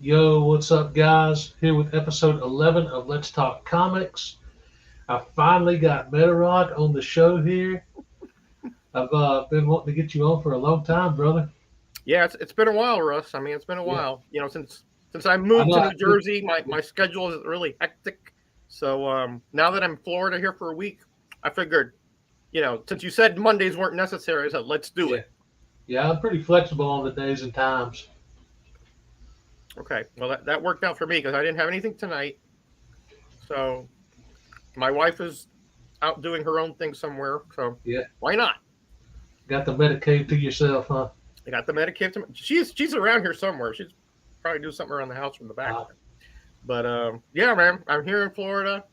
Yo, what's up, guys? Here with episode 11 of Let's Talk Comics. I finally got Metarog on the show here. I've been wanting to get you on for a long time, brother. Yeah, it's been a while, Russ. I mean, it's been a Yeah, while. Since I I moved know. to I New think, Jersey, my schedule is really hectic. So now that I'm in Florida here for a week, I figured, since you said Mondays weren't necessary, I said let's do yeah, it. yeah. I'm pretty flexible on the days and times. Okay, well that worked out for me because I didn't have anything tonight. So my wife is out doing her own thing somewhere. So Yeah, why not? got the Medicaid to yourself, huh? I got the Medicaid. She's around here somewhere. She's probably do something around the house from the back. Uh, But yeah, man, I'm here in Florida.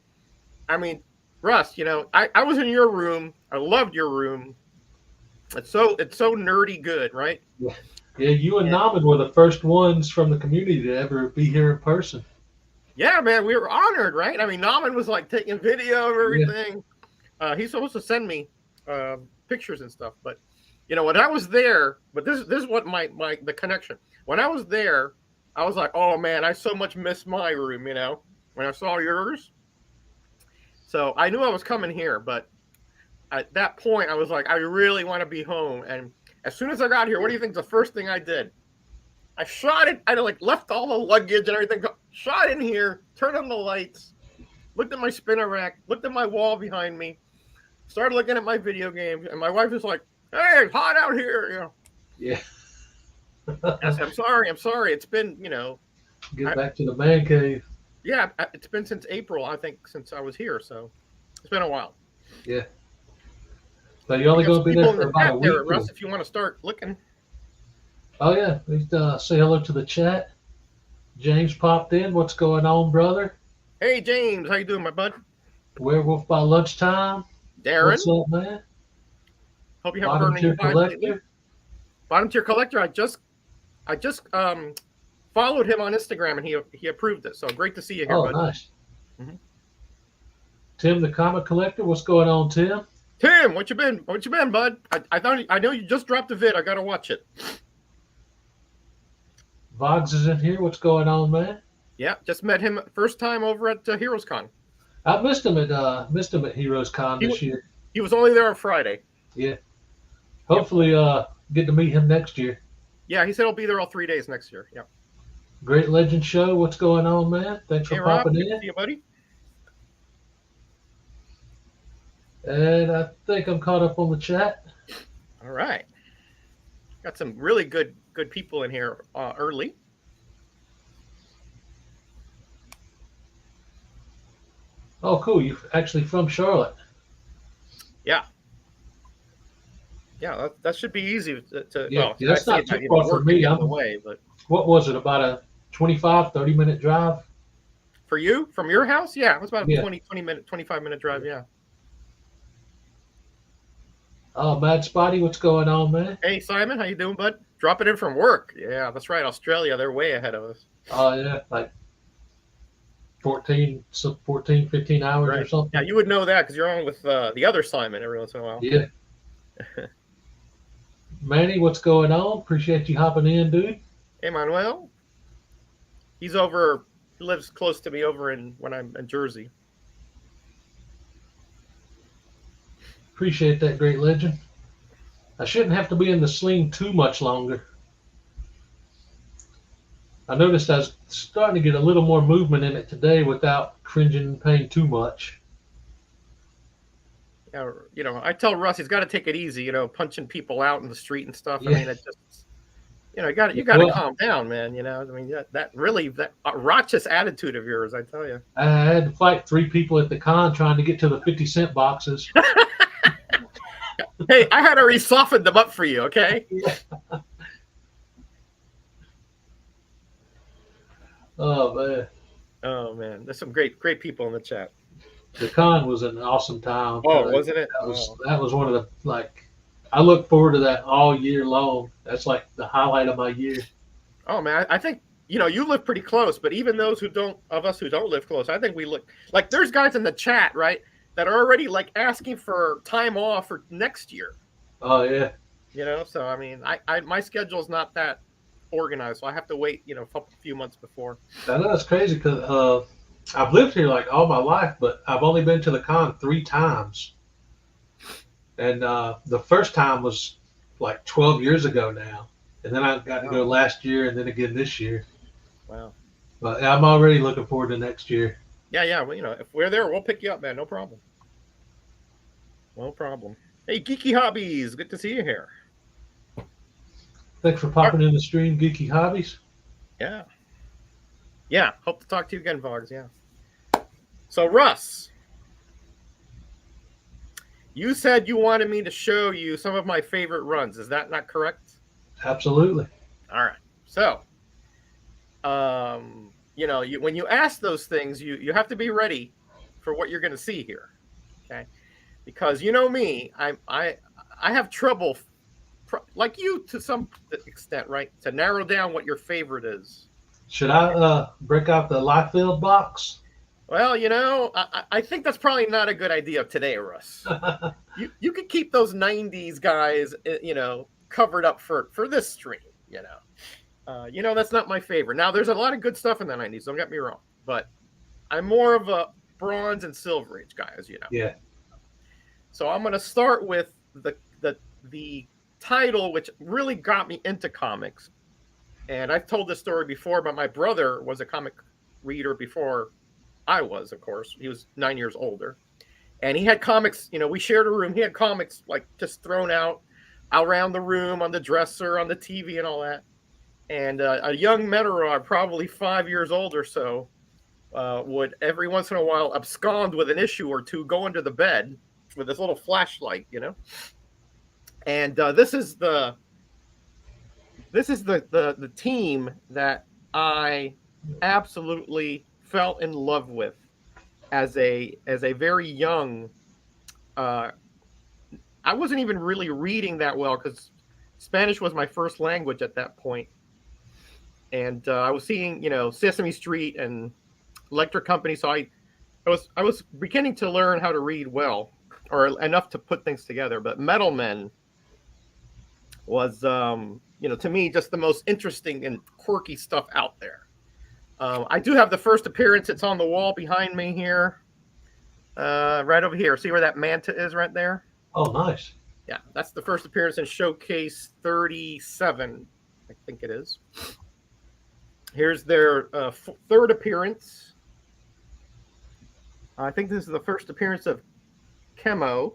I mean, Russ, I was in your room. I loved your room. It's so nerdy good, right? yeah, yeah. You and And Naman were the first ones from the community to ever be here in person. yeah, man, we were honored, right? I mean, Nauman was like taking video of Yeah, everything. He's supposed to send me pictures and stuff, but when I was there, but this is what my the connection. When I was there, I was like, oh man, I so much miss my room. When I saw yours, so I knew I was coming here, but at that point, I was like, I really want to be home. And as soon as I got here, what do you think the first thing I did? I shot it. I like left all the luggage and everything. Shot in here, turned on the lights, looked at my spinner rack, looked at my wall behind me, started looking at my video games, and my wife was like, "Hey, it's hot out here." yeah. I said, I'm sorry. It's been, Get I, back to the man cave. yeah, it's been since April, I think, since I was here. So it's been a while. Yeah. So you're We only got going some to be there people in for the about a chat there, week? Or... Russ. If you want to start looking. Oh, yeah. Let's say hello to the chat. James popped in. What's going on, brother? Hey, James, how you doing, my bud? Werewolf by lunchtime. Darren, What's up, man? hope you haven't Bottom burned any tier pies lately. collector. Bottom tier collector. I just followed him on Instagram and he approved it. So great to see you here, Oh, bud. nice. hmm Tim, the comic collector. What's going on, Tim? Tim, what you been? What you been, bud? I know you just dropped a vid. I gotta watch it. Vogs is in here. What's going on, man? Yeah, just met him first time over at Heroes Con. I missed him at Heroes Con He this year. he was only there on Friday. Yeah. Yep. Hopefully, get to meet him next year. Yeah, he said he'll be there all 3 days next year. Yeah. Great Legend Show. What's going on, man? Thanks Hey, for Rob, popping good to in. see you, buddy. And I think I'm caught up on the chat. All right, got some really good people in here early. Oh, cool. You're actually from Charlotte. Yeah, yeah, that should be easy Yeah, well, yeah, I that's say not it too might far work from to me. get in the way, but What was it, about a 25, 30-minute drive? for you from your house, yeah, it was about a Yeah. 20 minute, 25-minute drive. Yeah. Oh, Mad Spotty, what's going on, man? Hey, Simon, how you doing, bud? Dropping in from work. Yeah, that's right. Australia, they're way ahead of us. Oh, yeah, like 14, 15 hours or Right. Yeah, something. you would know that because you're on with the other Simon every once in a while. Yeah. Manny, what's going on? Appreciate you hopping in, dude. Hey, Manuel. He lives close to me over when I'm in Jersey. Appreciate that, Great Legend. I shouldn't have to be in the sling too much longer. I noticed I was starting to get a little more movement in it today without cringing and paying too much. Yeah, I tell Russ he's got to take it easy. Punching people out in the street and stuff. I Yeah. mean, it just, you got to Well, calm down, man. I mean, that really that raucous attitude of yours, I tell you. I had to fight 3 people at the con trying to get to the 50-cent boxes. Hey, I had already softened them up for you. Okay. Oh, man. Oh man, there's some great people in the chat. The con was an awesome time. Oh, wasn't it? That was one of the, like, I look forward to that all year long. That's like the highlight of my year. Oh man, I think you live pretty close, but even those who don't live close, I think we look like there's guys in the chat, right, that are already like asking for time off for next year. Oh, yeah. So I mean, I my schedule's not that organized, so I have to wait, a few months before. I know it's crazy because I've lived here like all my life, but I've only been to the con 3 times. And the first time was like 12 years ago now. And then I got to go last year and then again this year. Wow. But I'm already looking forward to next year. Yeah. Well, if we're there, we'll pick you up, man. No problem. No problem. Hey, Geeky Hobbies. Good to see you here. Thanks for popping in the stream, Geeky Hobbies. Yeah. Yeah. Hope to talk to you again, Vogs. Yeah. So, Russ, you said you wanted me to show you some of my favorite runs. Is that not correct? Absolutely. All right. So, when you ask those things, you have to be ready for what you're going to see here. Okay. Because you know me, I have trouble, like you to some extent, right, to narrow down what your favorite is. Should I break out the Liefeld box? Well, I think that's probably not a good idea today, Russ. You could keep those '90s guys, covered up for this stream. That's not my favorite. Now, there's a lot of good stuff in the '90s. Don't get me wrong, but I'm more of a Bronze and Silver Age guy, as you know. Yeah. So I'm going to start with the title, which really got me into comics. And I've told this story before, but my brother was a comic reader before I was, of course. He was 9 years older. And he had comics, we shared a room. He had comics like just thrown out around the room, on the dresser, on the TV and all that. And a young Metarog, probably 5 years old or so, would every once in a while abscond with an issue or two, go into the bed with this little flashlight, And this is the team that I absolutely fell in love with as a very young. I wasn't even really reading that well because Spanish was my first language at that point, and I was seeing Sesame Street and Electric Company, so I was beginning to learn how to read well, or enough to put things together. But Metal Men was, to me, just the most interesting and quirky stuff out there. I do have the first appearance. It's on the wall behind me here, right over here. See where that manta is right there? Oh, nice. Yeah, that's the first appearance in Showcase 37, I think it is. Here's their third appearance. I think this is the first appearance of Chemo.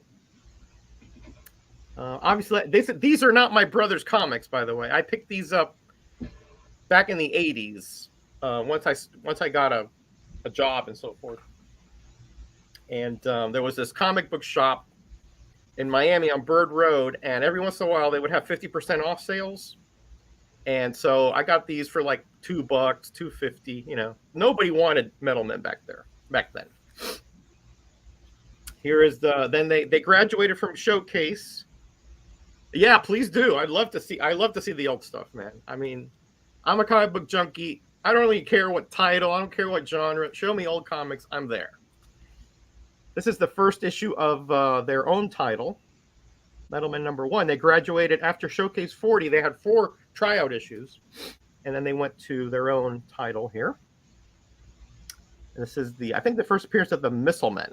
Obviously, these are not my brother's comics, by the way. I picked these up back in the 80s once I got a job and so forth. And there was this comic book shop in Miami on Bird Road, and every once in a while they would have 50% off sales. And so I got these for like $2, $2.50. Nobody wanted Metal Men back then. Here is then they graduated from Showcase. Yeah, please do. I love to see the old stuff, man. I mean, I'm a comic book junkie. I don't really care what title. I don't care what genre. Show me old comics. I'm there. This is the first issue of their own title, Metal Men #1. They graduated after Showcase 40. They had 4 tryout issues, and then they went to their own title here. And this is I think the first appearance of the Missile Men.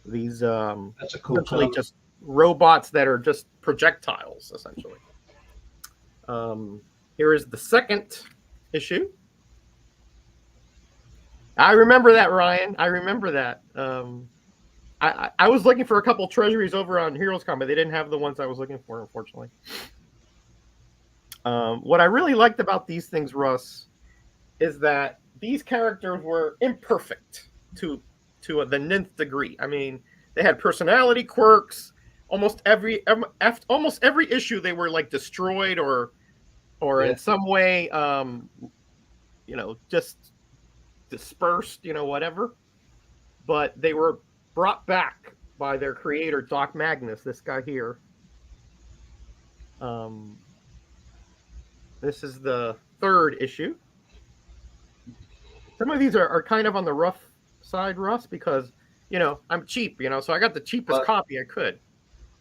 These that's a cool essentially just robots that are just projectiles, essentially. Here is the second issue. I remember that, Ryan. I remember that. I was looking for a couple treasuries over on Heroes Con, but they didn't have the ones I was looking for, unfortunately. What I really liked about these things, Russ, is that these characters were imperfect to the nth degree. I mean, they had personality quirks. Almost every issue, they were like destroyed or in some way, just dispersed, whatever. But they were brought back by their creator, Doc Magnus, this guy here. This is the third issue. Some of these are kind of on the rough side, Russ, because I'm cheap, so I got the cheapest copy I could.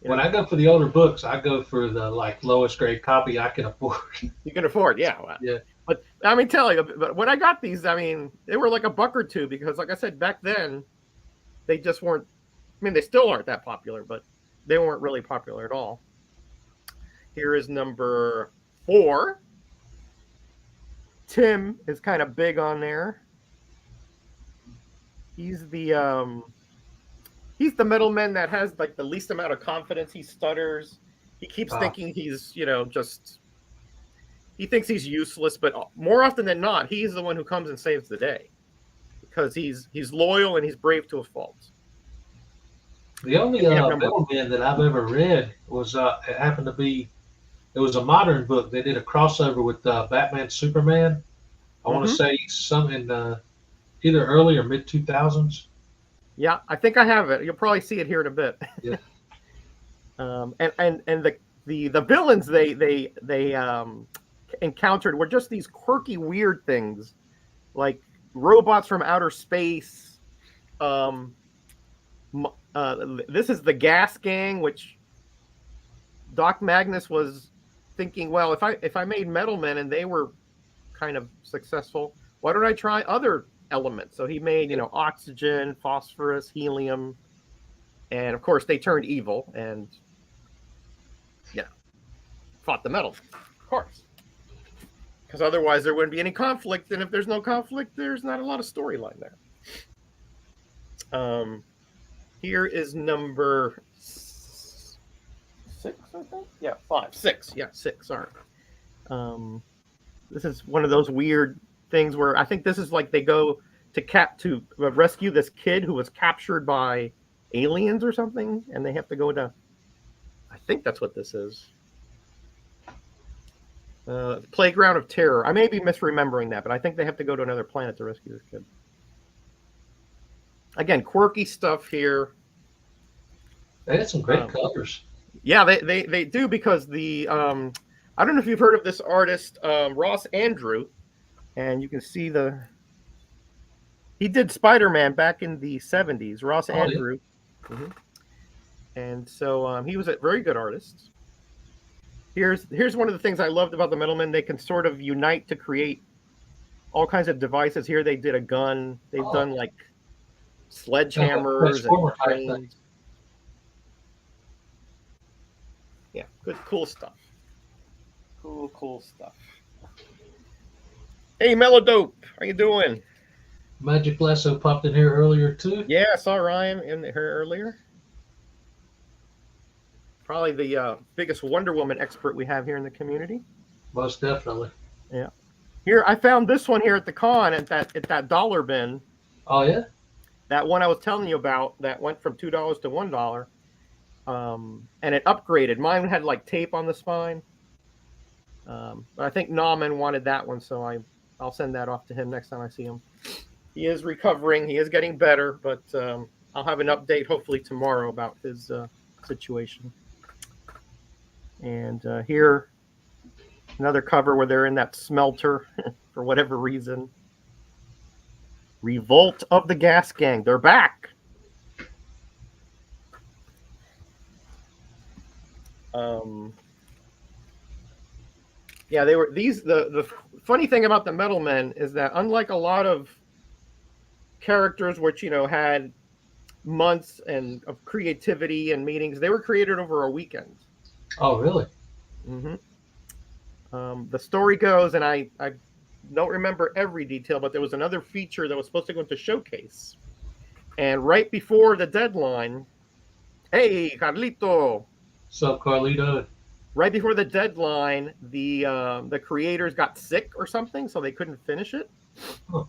When I go for the older books, I go for the lowest grade copy I can afford. You can afford, yeah. Yeah. But I mean, tell you, but when I got these, I mean, they were like $1 or $2 because, like I said, back then, they just weren't. I mean, they still aren't that popular, but they weren't really popular at all. Here is number 4. Tim is kind of big on there. He's the middleman that has like the least amount of confidence. He stutters. He keeps thinking he's, he thinks he's useless, but more often than not, he's the one who comes and saves the day because he's loyal and he's brave to a fault. The only middleman that I've ever read was it happened to be, it was a modern book. They did a crossover with Batman Superman. I want to say some in either early or mid 2000s. Yeah, I think I have it. You'll probably see it here in a bit. Yeah. And the villains they encountered were just these quirky, weird things, like robots from outer space. This is the Gas Gang, which Doc Magnus was thinking, well, if I made Metal Men and they were kind of successful, why don't I try other elements? So he made, oxygen, phosphorus, helium, and of course they turned evil and fought the Metal, of course, because otherwise there wouldn't be any conflict, and if there's no conflict, there's not a lot of storyline there. Here is number 6, I think. Yeah, 5, 6. Yeah, 6. Sorry. This is one of those weird things where I think this is like they go to rescue this kid who was captured by aliens or something, and they have to go to. I think that's what this is. Playground of Terror. I may be misremembering that, but I think they have to go to another planet to rescue this kid. Again, quirky stuff here. They had some great covers. Yeah, they do, because the I don't know if you've heard of this artist, Ross Andrew, and you can see he did Spider-Man back in the 70s. Ross Andrew. Yeah. Mm-hmm. And so he was a very good artist. Here's one of the things I loved about the Metal Men. They can sort of unite to create all kinds of devices. Here they did a gun. They've done like sledgehammers and trains. Yeah, good, cool stuff. Cool stuff. Hey, Melodope, how you doing? Magic Lasso popped in here earlier too. Yeah, I saw Ryan in here earlier. Probably the biggest Wonder Woman expert we have here in the community. Most definitely. Yeah. Here, I found this one here at the con at that dollar bin. Oh yeah. That one I was telling you about that went from $2 to $1. And it upgraded. Mine had like tape on the spine. But I think Nauman wanted that one, so I'll send that off to him next time I see him. He is recovering. He is getting better, but I'll have an update hopefully tomorrow about his situation. And here, another cover where they're in that smelter for whatever reason. Revolt of the Gas Gang. They're back. Yeah, they were these. The funny thing about the Metal Men is that unlike a lot of characters, which had months of creativity and meetings, they were created over a weekend. Oh, really? Mm-hmm. The story goes, and I don't remember every detail, but there was another feature that was supposed to go into Showcase, and right before the deadline, hey, Carlito. What's up, Carlito? Right before the deadline, the creators got sick or something, so they couldn't finish it. Huh.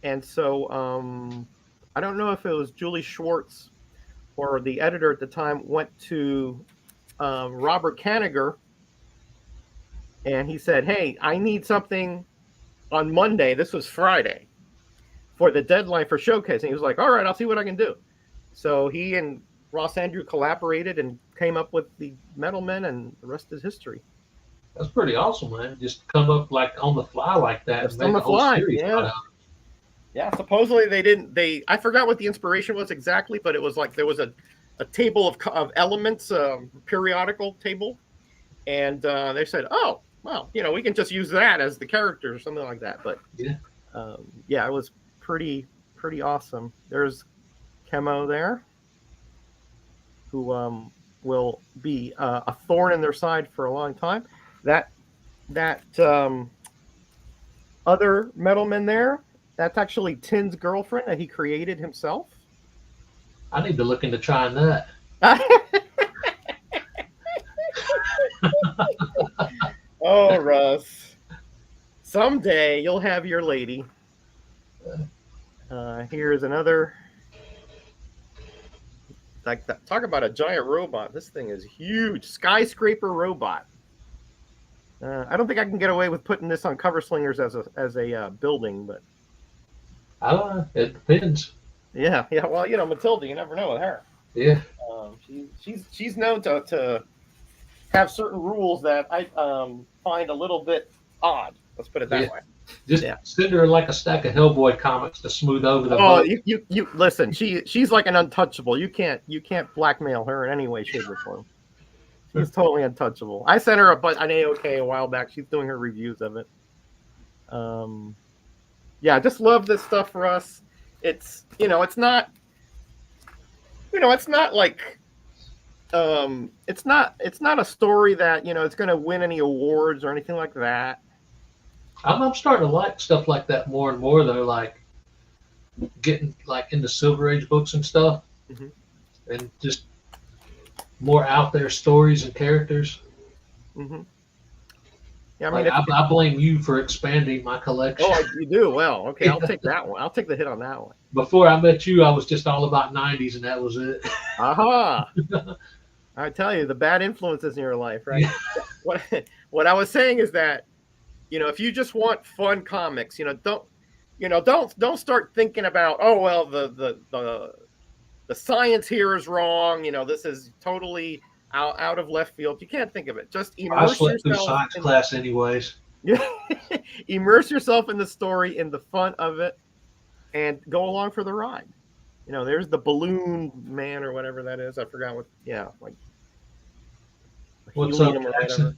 And so I don't know if it was Julie Schwartz or the editor at the time went to Robert Kanigher, and he said, hey, I need something on Monday. This was Friday for the deadline for Showcase. And he was like, all right, I'll see what I can do. So he and Ross Andrew collaborated and came up with the Metal Men, and the rest is history. That's pretty awesome, man. Just come up like on the fly like that. Just on the fly, yeah. Yeah, supposedly I forgot what the inspiration was exactly, but it was like there was a table of elements, periodical table, and they said, "Oh, well, we can just use that as the characters or something like that." But Yeah. yeah, it was pretty awesome. There's Chemo there, who will be a thorn in their side for a long time. That other Metalman there, that's actually Tin's girlfriend that he created himself. I need to look into trying that. Oh, Russ. Someday you'll have your lady. Here's another. Like talk about a giant robot. This thing is huge. Skyscraper robot. I don't think I can get away with putting this on Cover Slingers as a building, but I don't know. It depends. yeah. Well, Matilda, you never know with her. Yeah. She's known to have certain rules that I find a little bit odd. Let's put it that way. Just send her like a stack of Hellboy comics to smooth over the. Oh, you listen. She's like an untouchable. You can't blackmail her in any way, shape, or form. She's totally untouchable. I sent her an AOK a while back. She's doing her reviews of it. Yeah, I just love this stuff for us. It's it's not like it's not a story that it's going to win any awards or anything like that. I'm starting to like stuff like that more and more though, like getting like into Silver Age books and stuff, and just more out there stories and characters. Yeah, I mean, I blame you for expanding my collection. Oh, you do? Well, okay, I'll take that one. I'll take the hit on that one. Before I met you, I was just all about 90s, and that was it. Aha! I tell you, the bad influences in your life, right? What I was saying is that, if you just want fun comics, don't start thinking about, oh well, the science here is wrong. This is totally out of left field. You can't think of it. Just immerse yourself. I slept through science class anyways. Immerse yourself in the story, in the fun of it, and go along for the ride. There's the Balloon Man or whatever that is. I forgot what. Yeah, like. What's up, Jackson?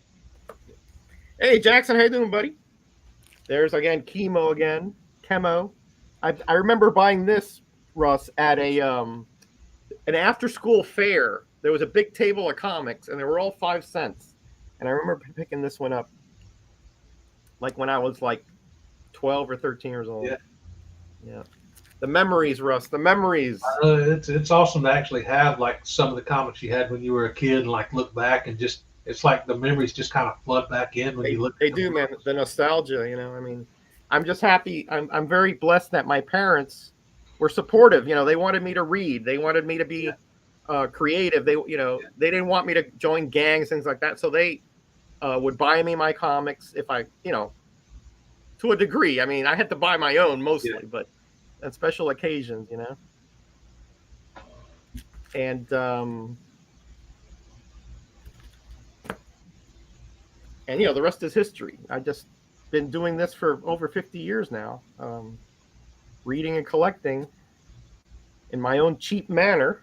Hey, Jackson, how you doing, buddy? There's again Chemo. I remember buying this, Russ, at an after-school fair. There was a big table of comics, and they were all 5 cents. And I remember picking this one up, like when I was like 12 or 13 years old. Yeah. The memories, Russ. The memories. It's awesome to actually have like some of the comics you had when you were a kid, and like look back and just it's like the memories just kind of flood back in when you look. They do, man. The nostalgia. I mean, I'm just happy. I'm very blessed that my parents were supportive. They wanted me to read. They wanted me to be creative. They they didn't want me to join gangs, things like that. So they would buy me my comics if I to a degree. I mean, I had to buy my own mostly, but on special occasions, and the rest is history. I just been doing this for over 50 years now, reading and collecting in my own cheap manner.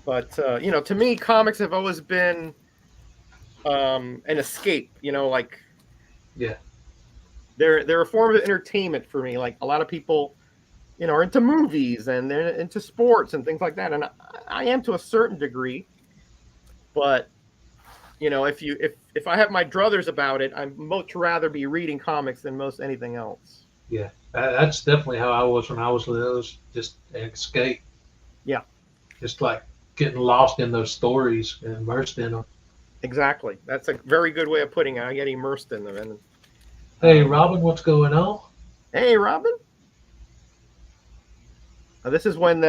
But to me, comics have always been an escape. Like they're a form of entertainment for me. Like a lot of people, are into movies and they're into sports and things like that, and I am to a certain degree. But if I have my druthers about it, I'd much rather be reading comics than most anything else. Yeah, that's definitely how I was when I was little. It was just an escape. Yeah, just like getting lost in those stories and immersed in them. Exactly. That's a very good way of putting it. I get immersed in them. And hey, Robin, what's going on? Hey, Robin. This is when,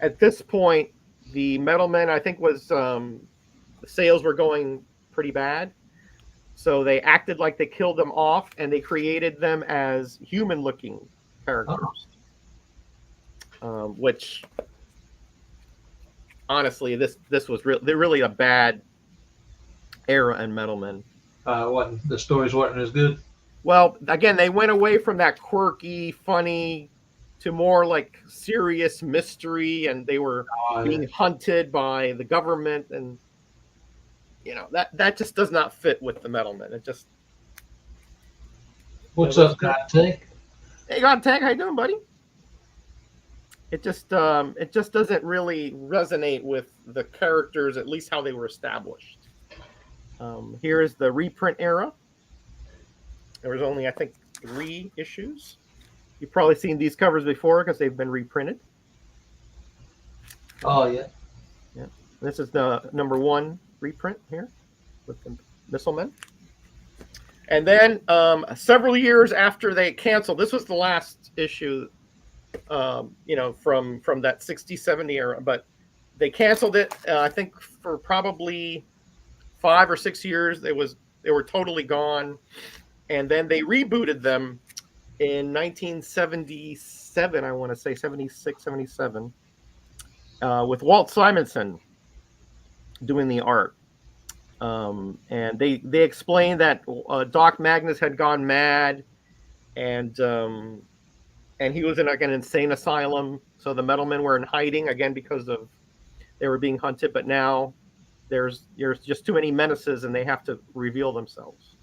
at this point, the Metal Men, I think, was the sales were going pretty bad. So they acted like they killed them off, and they created them as human-looking characters. Which, honestly, this was really a bad era in Metal Men. The stories weren't as good. Well, again, they went away from that quirky, funny, to more like serious mystery, and they were being hunted by the government, and that just does not fit with the Metalmen. It just. What's up, God Tank? Hey, God Tank, how you doing, buddy? It just doesn't really resonate with the characters, at least how they were established. Here is the reprint era. There was only, I think, 3 issues. You've probably seen these covers before because they've been reprinted. Oh, yeah. Yeah. This is the #1 reprint here with the Missilemen. And then several years after they canceled, this was the last issue, from that 60s, 70s era, but they canceled it, I think, for probably 5 or 6 years. They were totally gone. And then they rebooted them in 1977, I want to say, 76, 77, with Walt Simonson doing the art. And they explained that Doc Magnus had gone mad, and he was in like an insane asylum. So the Metalmen were in hiding again because they were being hunted. But now there's just too many menaces, and they have to reveal themselves.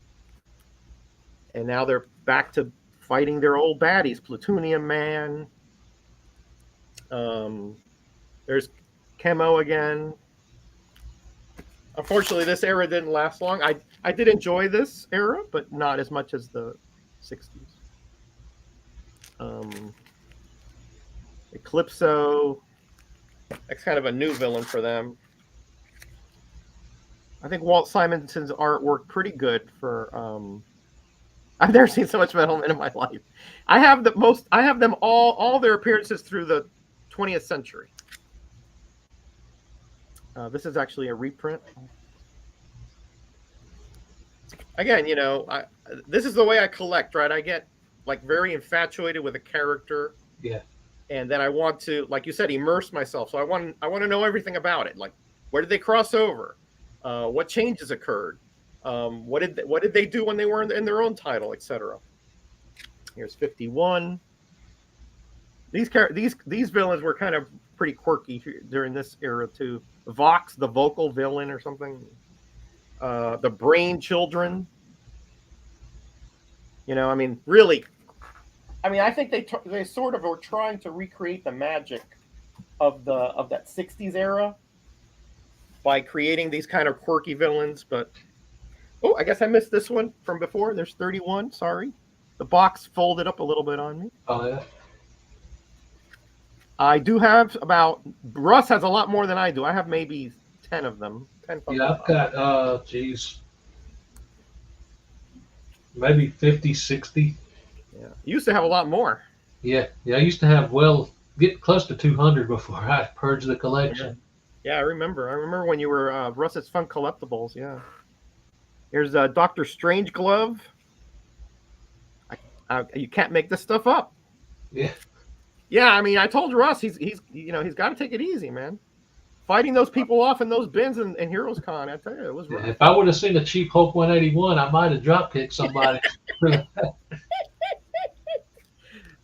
And now they're back to fighting their old baddies, Plutonium Man. There's Chemo again. Unfortunately, this era didn't last long. I did enjoy this era, but not as much as the 60s. Eclipso. That's kind of a new villain for them. I think Walt Simonson's art worked pretty good for. I've never seen so much Metalmen in my life. I have them all their appearances through the 20th century. This is actually a reprint. Again, this is the way I collect, right? I get like very infatuated with a character. Yeah. And then I want to, like you said, immerse myself. So I want to know everything about it. Like, where did they cross over? What changes occurred? What did they do when they were in their own title, etc. Here's 51. These villains were kind of pretty quirky during this era too. Vox, the vocal villain or something. The Brain Children. Really. I think they sort of were trying to recreate the magic of that 60s era by creating these kind of quirky villains. But I guess I missed this one from before. There's 31. Sorry, the box folded up a little bit on me. Oh yeah. I do have Russ has a lot more than I do. I have maybe 10 of them. 10. Yeah, I've got maybe 50, 60. Yeah, you used to have a lot more. Yeah. I used to have get close to 200 before I purged the collection. Yeah, I remember when you were Russ's Fun Collectibles. Yeah. Here's Dr. Strange Glove. You can't make this stuff up. Yeah. Yeah, I told Russ he's got to take it easy, man. Fighting those people off in those bins in Heroes Con, I tell you, it was rough. If I would have seen a cheap Hulk 181, I might have drop kicked somebody. Hey,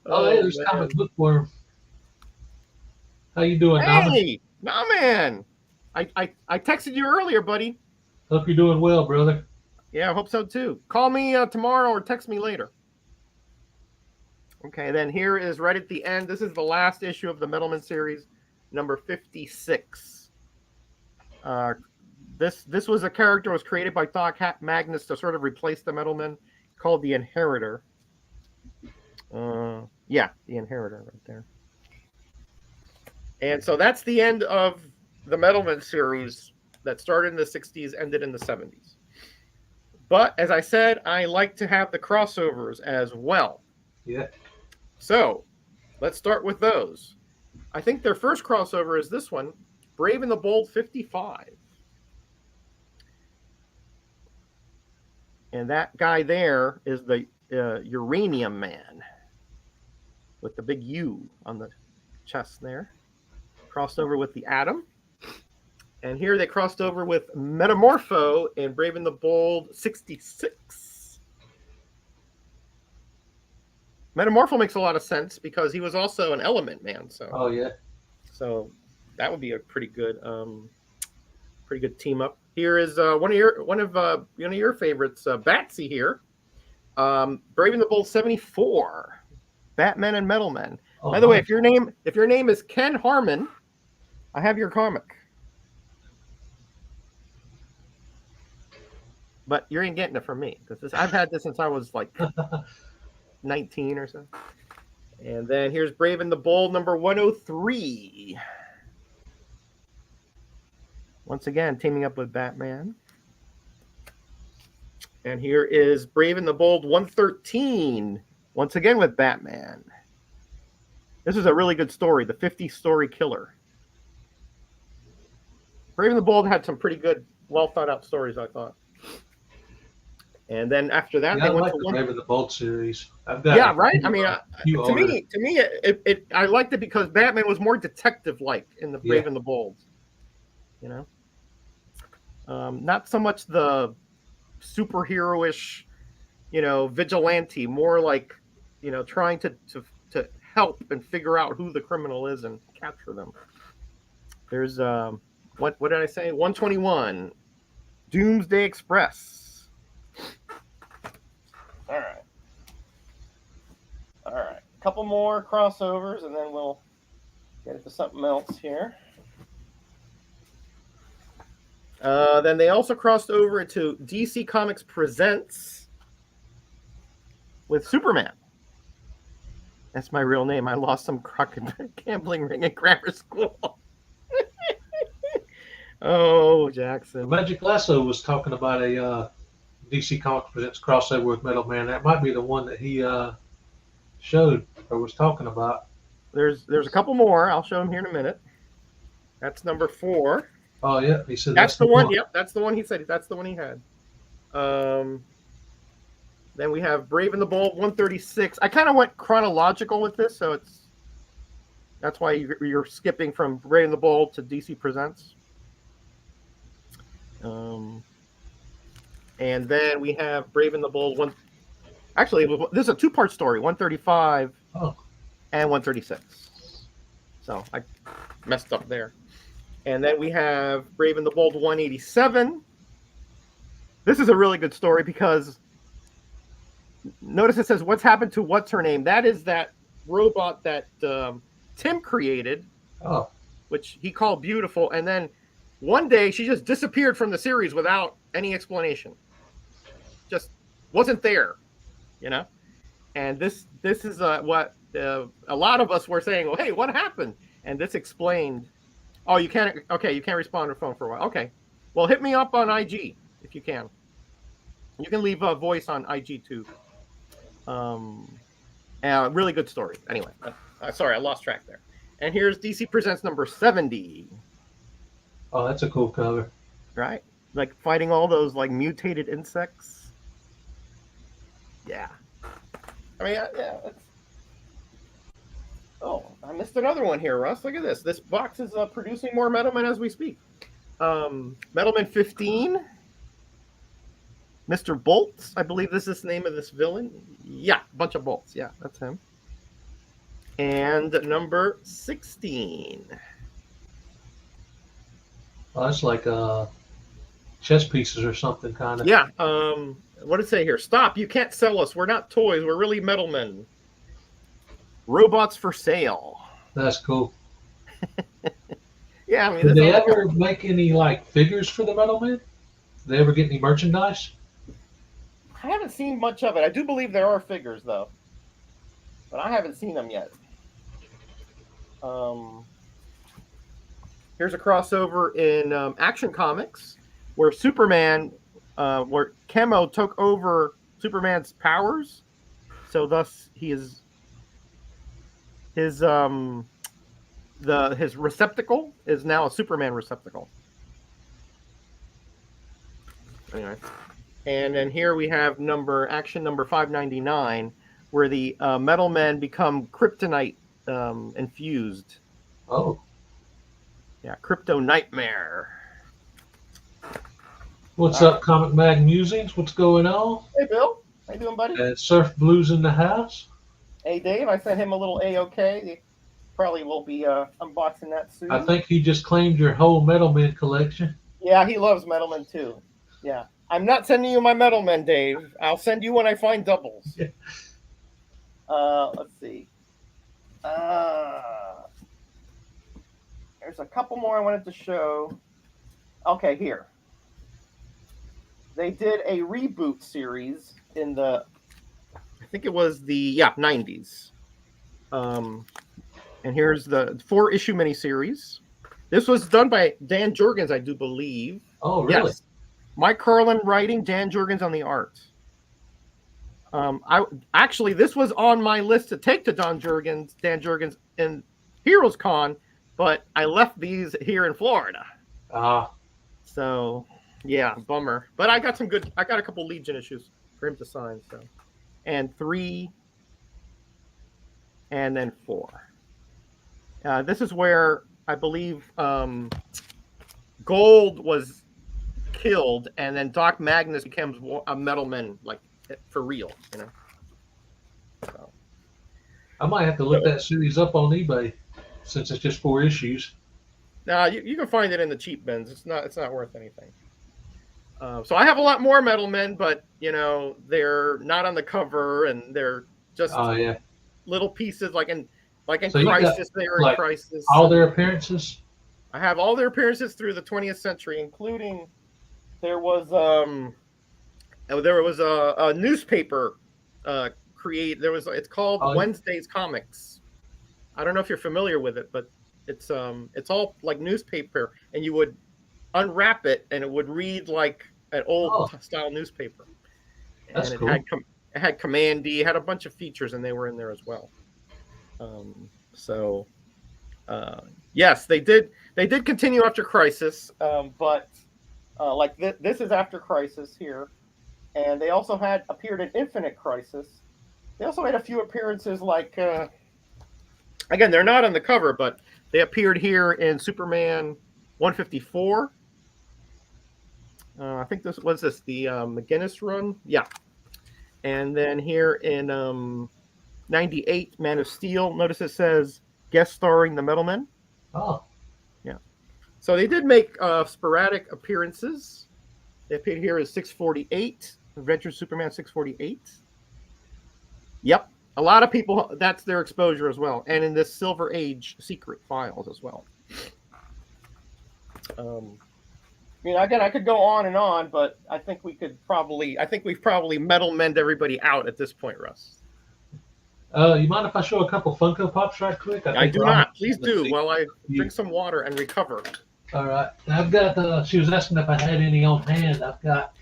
there's Comic Bookworm. How you doing, Hey, man. I texted you earlier, buddy. Hope you're doing well, brother. Yeah, I hope so too. Call me tomorrow or text me later. Okay, then here is right at the end. This is the last issue of the Metalmen series, number 56. This was a character was created by Doc Magnus to sort of replace the Metalmen, called the Inheritor. The Inheritor right there. And so that's the end of the Metalmen series that started in the 60s, ended in the 70s. But as I said, I like to have the crossovers as well. Yeah. So let's start with those. I think their first crossover is this one, Brave and the Bold 55. And that guy there is the Uranium Man with the big U on the chest there. Crossed over with the Atom. And here they crossed over with Metamorpho in Brave and the Bold 66. Metamorpho makes a lot of sense because he was also an element man. Oh yeah. So that would be a pretty good team up. Here is one of your favorites, Batsy here. Brave and the Bold 74, Batman and Metal Men. Oh, By the way, nice. if your name is Ken Harmon, I have your comic. But you ain't getting it from me because I've had this since I was like 19 or so. And then here's Brave and the Bold number 103. Once again, teaming up with Batman. And here is Brave and the Bold 113. Once again with Batman. This is a really good story, the 50-story killer. Brave and the Bold had some pretty good, well thought out stories, I thought. And then after that, I like the Brave and the Bold series. I've got right. I mean, to me, I liked it because Batman was more detective-like in the Brave and the Bold. You know, not so much the superhero-ish, vigilante. More like, trying to help and figure out who the criminal is and capture them. There's what did I say? 121, Doomsday Express. All right. A couple more crossovers, and then we'll get into something else here. Then they also crossed over into DC Comics Presents with Superman. That's my real name. I lost some gambling ring at grammar school. Oh, Jackson. Magic Lasso was talking about a DC Comics Presents crossover with Metal Man. That might be the one that he showed or was talking about. There's a couple more. I'll show them here in a minute. That's number 4. Oh yeah, he said that's the one. Yep, that's the one he said. That's the one he had. Then we have Brave and the Bold 136. I kind of went chronological with this, so that's why you're skipping from Brave and the Bold to DC Presents. And then we have Brave and the Bold 1. Actually, this is a 2-part story, 135 and 136. So I messed up there. And then we have Brave and the Bold 187. This is a really good story because notice it says, what's happened to what's her name? That is that robot that Tim created, which he called Beautiful. And then one day she just disappeared from the series without any explanation. Just wasn't there, And this is what a lot of us were saying, well, hey, what happened? And this explained, you can't respond to the phone for a while. Okay. Well, hit me up on IG if you can. You can leave a voice on IG too. Really good story. Anyway, sorry, I lost track there. And here's DC Presents number 70. Oh, that's a cool cover. Right? Like fighting all those like mutated insects. Yeah. I mean, yeah. I missed another one here, Russ. Look at this. This box is producing more Metal Men as we speak. Metal Men 15. Mr. Bolts, I believe this is the name of this villain. Yeah, bunch of bolts. Yeah, that's him. And number 16. Oh, that's like chess pieces or something, kind of. Yeah. What did it say here? Stop! You can't sell us. We're not toys. We're really metal men. Robots for sale. That's cool. Yeah, I mean, did they ever make any like figures for the Metal Men? Did they ever get any merchandise? I haven't seen much of it. I do believe there are figures though, but I haven't seen them yet. Here's a crossover in Action Comics where Superman, where Chemo took over Superman's powers, so thus his receptacle is now a Superman receptacle. Anyway, and then here we have action number 599, where the Metal Men become kryptonite infused. Oh. Yeah, Crypto Nightmare. What's up, Comic Mag Musings? What's going on? Hey, Bill. How you doing, buddy? Surf Blues in the house. Hey, Dave, I sent him a little A-OK. Probably will be unboxing that soon. I think he just claimed your whole Metal Men collection. Yeah, he loves Metal Men too. Yeah. I'm not sending you my Metal Men, Dave. I'll send you when I find doubles. Yeah. Let's see. There's a couple more I wanted to show. Okay, here. They did a reboot series in the, I think it was the 90s. And here's the 4-issue miniseries. This was done by Dan Jurgens, I do believe. Oh, really? Yes. Mike Carlin writing, Dan Jurgens on the art. This was on my list to take to Dan Jurgens in Heroes Con, but I left these here in Florida. So yeah, bummer. But I got a couple Legion issues for him to sign. So, and 3, and then 4. This is where I believe Gold was killed, and then Doc Magnus becomes a Metal Man, like for real, you know. So. I might have to look that series up on eBay since it's just 4 issues. You can find it in the cheap bins. It's not worth anything. So I have a lot more Metal Men, but you know they're not on the cover, and they're just little pieces like in so Crisis. They were in Crisis. All their appearances. I have all their appearances through the 20th century, including there was a newspaper it's called Wednesday's Comics. I don't know if you're familiar with it, but it's all like newspaper, and you would unwrap it and it would read like an old style newspaper. That's and cool. It had Command D, had a bunch of features, and they were in there as well. Yes, they did continue after Crisis, but like this is after Crisis here, and they also had appeared in Infinite Crisis. They also had a few appearances, like again, they're not on the cover, but they appeared here in Superman 154. I think the McGinnis run, yeah, and then here in 98 Man of Steel. Notice it says guest starring the Metal Men. Oh. Yeah. So they did make sporadic appearances. They appeared here as 648, Adventure Superman 648. Yep. A lot of people, that's their exposure as well. And in this Silver Age Secret Files as well. I could go on and on, but I think we've probably Metal Men'd everybody out at this point, Russ. You mind if I show a couple Funko Pops right quick? I do not. Please do while I drink some water and recover. All right. I've got, she was asking if I had any on hand. I've got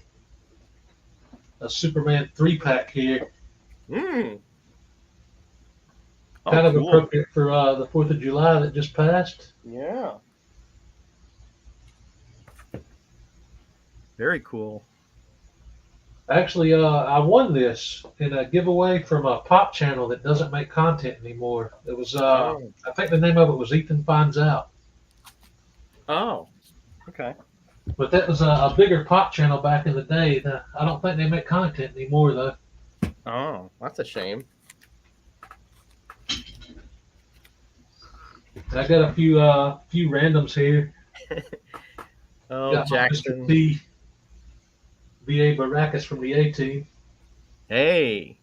a Superman 3-pack here. Kind of cool. Appropriate for the 4th of July that just passed. Yeah. Very cool. Actually, I won this in a giveaway from a pop channel that doesn't make content anymore. It was, I think the name of it was Ethan Finds Out. Oh, okay. But that was a bigger pop channel back in the day. I don't think they make content anymore, though. Oh, that's a shame. I got a few randoms here. Got Jackson. Mr. T. V.A. Baracus from the A-Team. Hey.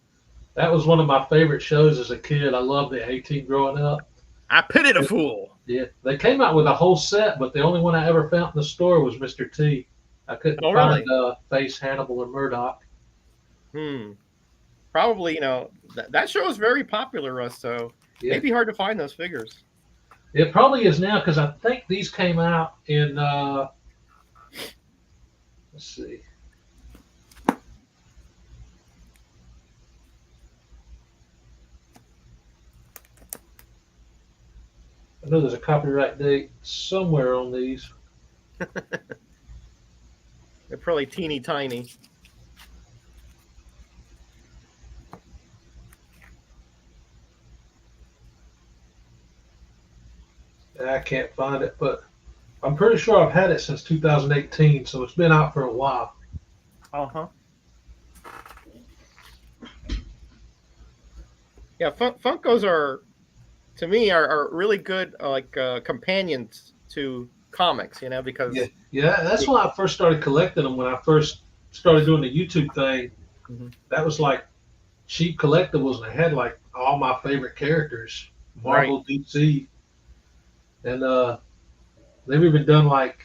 That was one of my favorite shows as a kid. I loved the A-Team growing up. I pitied a fool. Yeah. They came out with a whole set, but the only one I ever found in the store was Mr. T. I couldn't find Face, Hannibal, or Murdoch. Probably, that show is very popular, Russ, so it'd be hard to find those figures. It probably is now, because I think these came out in, let's see. I know there's a copyright date somewhere on these. They're probably teeny tiny. I can't find it, but I'm pretty sure I've had it since 2018, so it's been out for a while. Yeah, Funkos are, to me, are really good companions to comics. Yeah, Because yeah. That's when I first started collecting them. When I first started doing the YouTube thing, Mhm. that was like cheap collectibles, and I had like all my favorite characters, Right. Marvel, DC, and they've even done like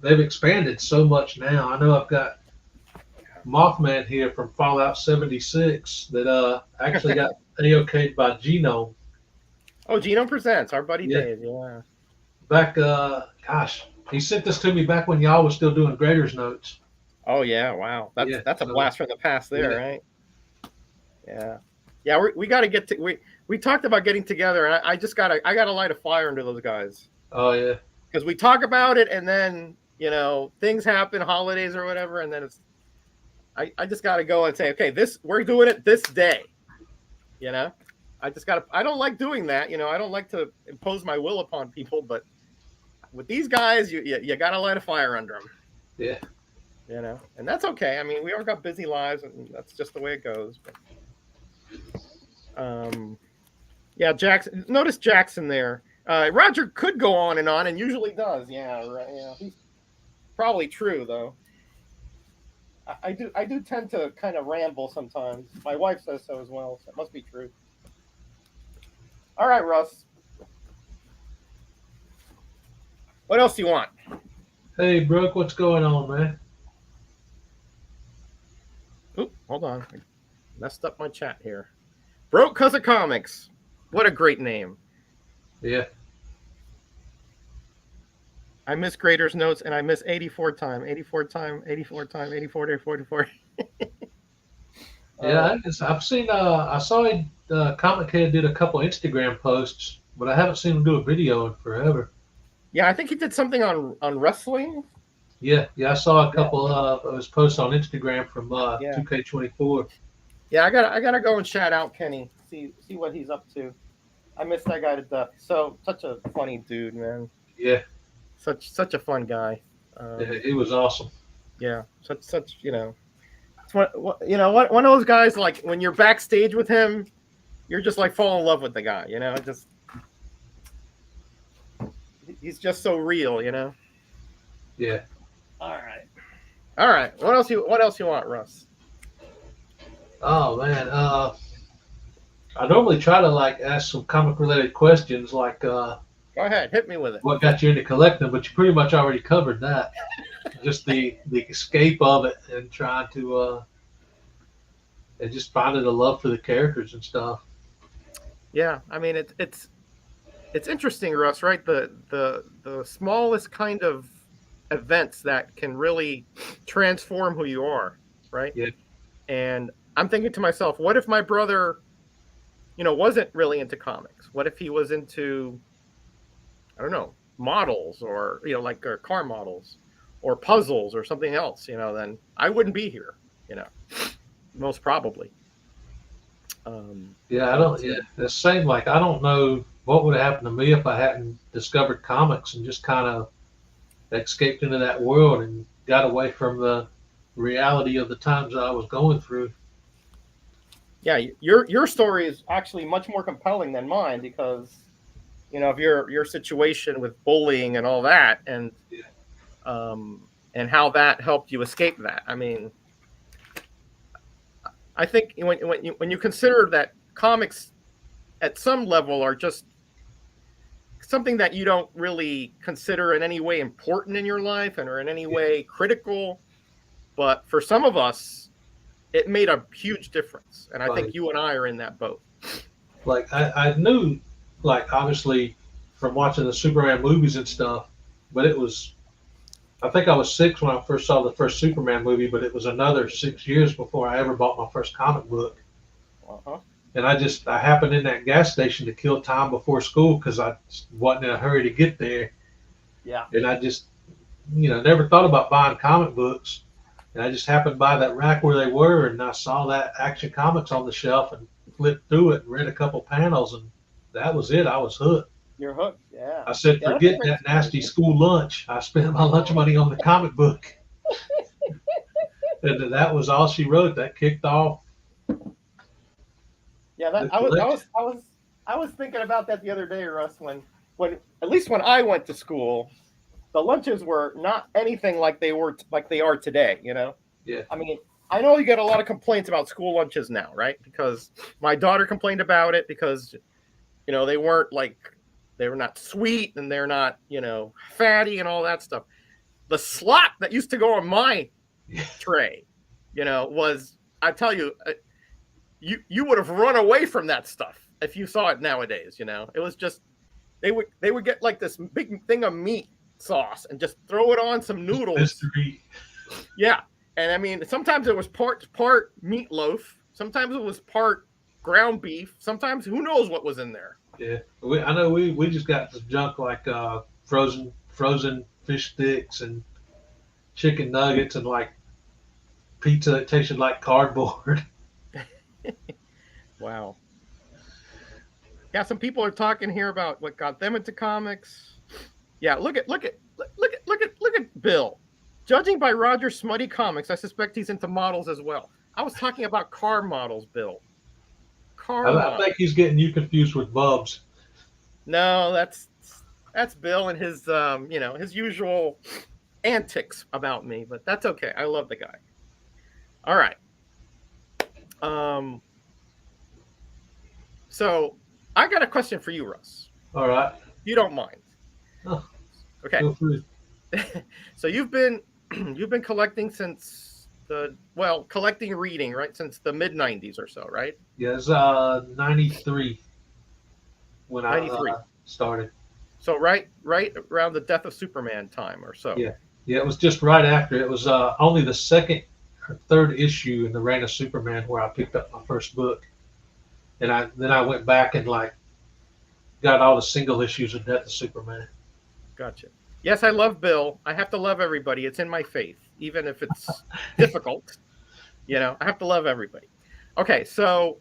they've expanded so much now. I know I've got Mothman here from Fallout 76 that actually got AOK'd by Genome. Oh, Genome Presents, our buddy Yeah, Dave. Yeah. back gosh, he sent this to me back when y'all was still doing graders notes. Oh yeah. Wow. That's Yeah, that's a so blast from the past there, yeah, right? Yeah. Yeah. We got to get to we talked about getting together, and I just gotta light a fire under those guys oh yeah, because we talk about it, and then things happen, holidays or whatever, and then I just got to go and say, okay, we're doing it this day. You know, I don't like doing that. I don't like to impose my will upon people, but with these guys, you got to light a fire under them. yeah. And that's okay. I mean, we all got busy lives, and that's just the way it goes. But, yeah, Jackson. Notice Jackson there. Roger could go on, and usually does. Yeah, right. Yeah, he's probably true though. I do tend to kind of ramble sometimes. My wife says so as well, so it must be true. All right, Russ. What else do you want? Hey, Brooke, what's going on, man? Oop, hold on. I messed up my chat here. Broke Cuz of Comics. What a great name. Yeah, I miss Grader's Notes, and I miss 84 time. 84 time, 84 time, 84 day, 44. yeah. I've seen. I saw Comic Head did a couple Instagram posts, but I haven't seen him do a video in forever. Yeah, I think he did something on wrestling. Yeah, yeah. I saw a Yeah. couple of his posts on Instagram from Yeah. 2K24. Yeah, I gotta go and shout out Kenny. See what he's up to. I miss that guy to death. So such a funny dude, man. Yeah, Such a fun guy. it was awesome. Yeah, such It's one of those guys, like when you're backstage with him, you're just like fall in love with the guy. Just he's just so real. Yeah. All right. What else you want, Russ? Oh man. I normally try to like ask some comic related questions, like Go ahead, hit me with it. what got you into collecting, but you pretty much already covered that. Just the escape of it and trying to and just finding a love for the characters and stuff. Yeah, I mean it's interesting, Russ. Right? The smallest kind of events that can really transform who you are. Right? Yeah. And I'm thinking to myself, what if my brother, wasn't really into comics? What if he was into, I don't know, models or like car models or puzzles or something else? Then I wouldn't be here. Most probably. Yeah, I don't. Yeah, the same. Like I don't know what would have happened to me if I hadn't discovered comics and just kind of escaped into that world and got away from the reality of the times that I was going through. Yeah, your story is actually much more compelling than mine because of your situation with bullying and all that, and how that helped you escape that. I mean, I think when you consider that comics at some level are just something that you don't really consider in any way important in your life and are in any way critical, but for some of us, it made a huge difference. And I think you and I are in that boat. Like I knew, like obviously from watching the Superman movies and stuff, but it was, I think I was 6 when I first saw the first Superman movie, but it was another 6 years before I ever bought my first comic book. Uh-huh. And I happened in that gas station to kill time before school because I wasn't in a hurry to get there. Yeah. And I just, never thought about buying comic books. And I just happened by that rack where they were, and I saw that Action Comics on the shelf and flipped through it and read a couple panels, and that was it. I was hooked. You're hooked, yeah. I said, forget that nasty school lunch. I spent my lunch money on the comic book. And that was all she wrote. That kicked off Yeah, The collection. I was thinking about that the other day, Russ. When at least when I went to school, the lunches were not anything like they are today. You know, Yeah. I mean, I know you get a lot of complaints about school lunches now, right? Because my daughter complained about it because they weren't like they were not sweet and they're not fatty and all that stuff. The slop that used to go on my Yeah. tray, was I tell you, you would have run away from that stuff if you saw it nowadays. It was just they would get like this big thing of meat sauce and just throw it on some Just noodles. mystery. Yeah, and I mean sometimes it was part meatloaf, sometimes it was part ground beef, sometimes who knows what was in there. Yeah. I know we just got the junk like frozen fish sticks and chicken nuggets and like pizza that tasted like cardboard. Wow. Yeah, some people are talking here about what got them into comics. Yeah, look at Bill. Judging by Roger's smutty comics, I suspect he's into models as well. I was talking about car models, Bill. Car I models. think he's getting you confused with Bubs. No, that's Bill and his his usual antics about me, but that's okay. I love the guy. All right. Um so I got a question for you, Russ. All right. If you don't mind. Oh, Okay. feel free. So you've been collecting since collecting reading, right? Since the mid 90s or so, right? Yeah, it's 93 when I 93. started. So right around the death of Superman time or so. Yeah. Yeah, it was just right after. It was only the second or third issue in the Reign of Superman where I picked up my first book. And I went back and like got all the single issues of Death of Superman. Gotcha. Yes, I love Bill. I have to love everybody. It's in my faith, even if it's difficult. I have to love everybody. Okay, so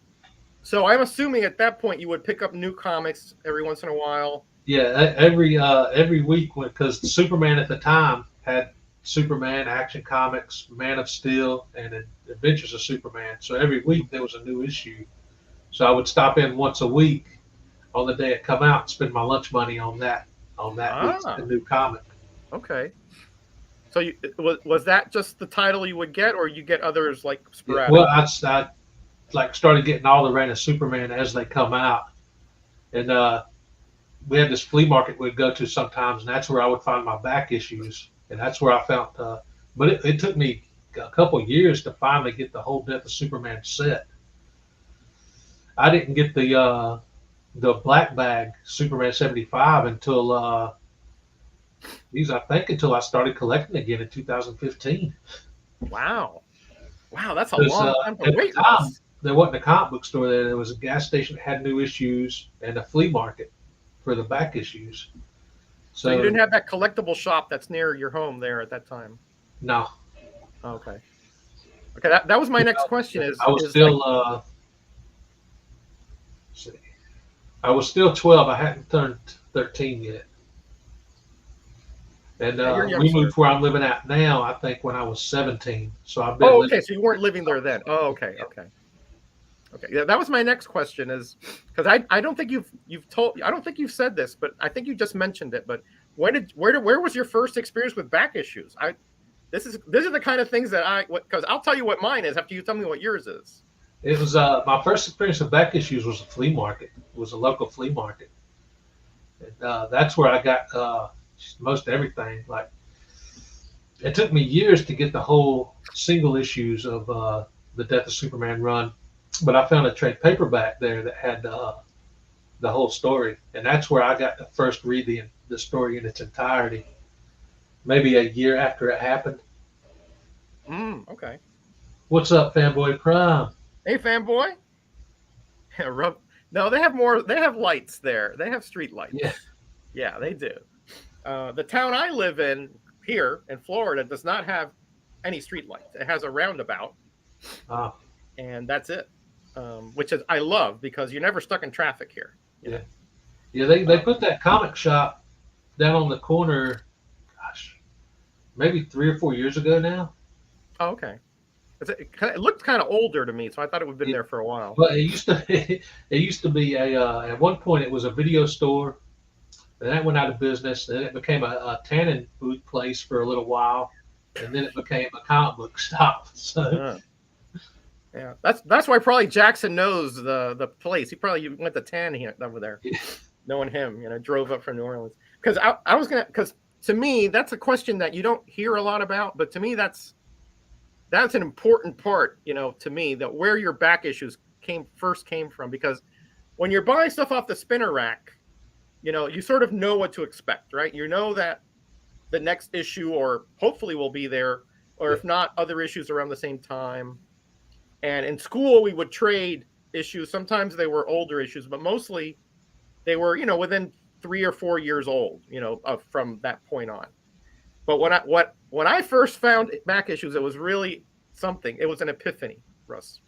I'm assuming at that point you would pick up new comics every once in a while. Yeah, every week because Superman at the time had Superman Action Comics, Man of Steel, and Adventures of Superman. So every week there was a new issue. So I would stop in once a week on the day it come out and spend my lunch money on that week's new comic. Okay. So was that just the title you would get, or you get others like sporadic? Well, I like started getting all the Reign of Superman as they come out, and we had this flea market we'd go to sometimes, and that's where I would find my back issues, and that's where I found. But it took me a couple of years to finally get the whole Death of Superman set. I didn't get the black bag Superman 75 until I think until I started collecting again in 2015. Wow, that's a long time to wait. There wasn't a comic book store there. There was a gas station that had new issues and a flea market for the back issues. So you didn't have that collectible shop that's near your home there at that time? No. Okay. That was my next question. I was still I was still 12. I hadn't turned 13 yet. And we moved where I'm living at now, I think, when I was 17. So I've been. Oh, okay. So you weren't living there then. Oh, okay. Yeah, that was my next question. Is because I don't think I don't think you've said this, but I think you just mentioned it. But where was your first experience with back issues? This is the kind of things that because I'll tell you what mine is after you tell me what yours is. It was my first experience with back issues was a flea market. It was a local flea market. And that's where I got most everything. Like it took me years to get the whole single issues of the Death of Superman run, but I found a trade paperback there that had the whole story, and that's where I got to first read the story in its entirety. Maybe a year after it happened. Okay. What's up, Fanboy Prime? Hey, Fanboy. No, they have more. They have lights there. They have street lights. Yeah, they do. The town I live in here in Florida does not have any street lights. It has a roundabout, and that's it. Which is I love because you're never stuck in traffic here. Yeah. They put that comic shop down on the corner. Gosh, maybe 3 or 4 years ago now. Oh, okay. It looked kind of older to me, so I thought it would have been there for a while. But it used to it used to be at one point it was a video store, and that went out of business. Then it became a tanning booth place for a little while, and then it became a comic book shop. So yeah, that's why probably Jackson knows the place. He probably went to tan here over there, knowing him. Drove up from New Orleans because because to me that's a question that you don't hear a lot about, but to me that's an important part. To me that where your back issues came from, because when you're buying stuff off the spinner rack, you sort of know what to expect, right? You know that the next issue or hopefully will be there, or if not, other issues around the same time. And in school, we would trade issues. Sometimes they were older issues, but mostly they were, within 3 or 4 years old, from that point on. But when I first found back issues, it was really something. It was an epiphany, Russ.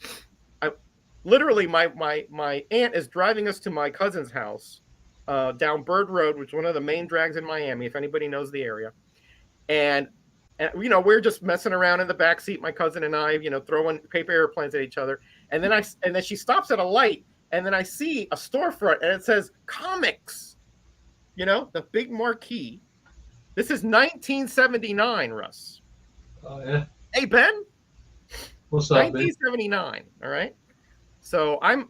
Literally, my aunt is driving us to my cousin's house down Bird Road, which is one of the main drags in Miami, if anybody knows the area. And we're just messing around in the back seat, my cousin and I, throwing paper airplanes at each other. And then she stops at a light, and then I see a storefront, and it says comics. The big marquee. This is 1979, Russ. Oh yeah. Hey Ben. What's up, 1979. Ben? All right. So I'm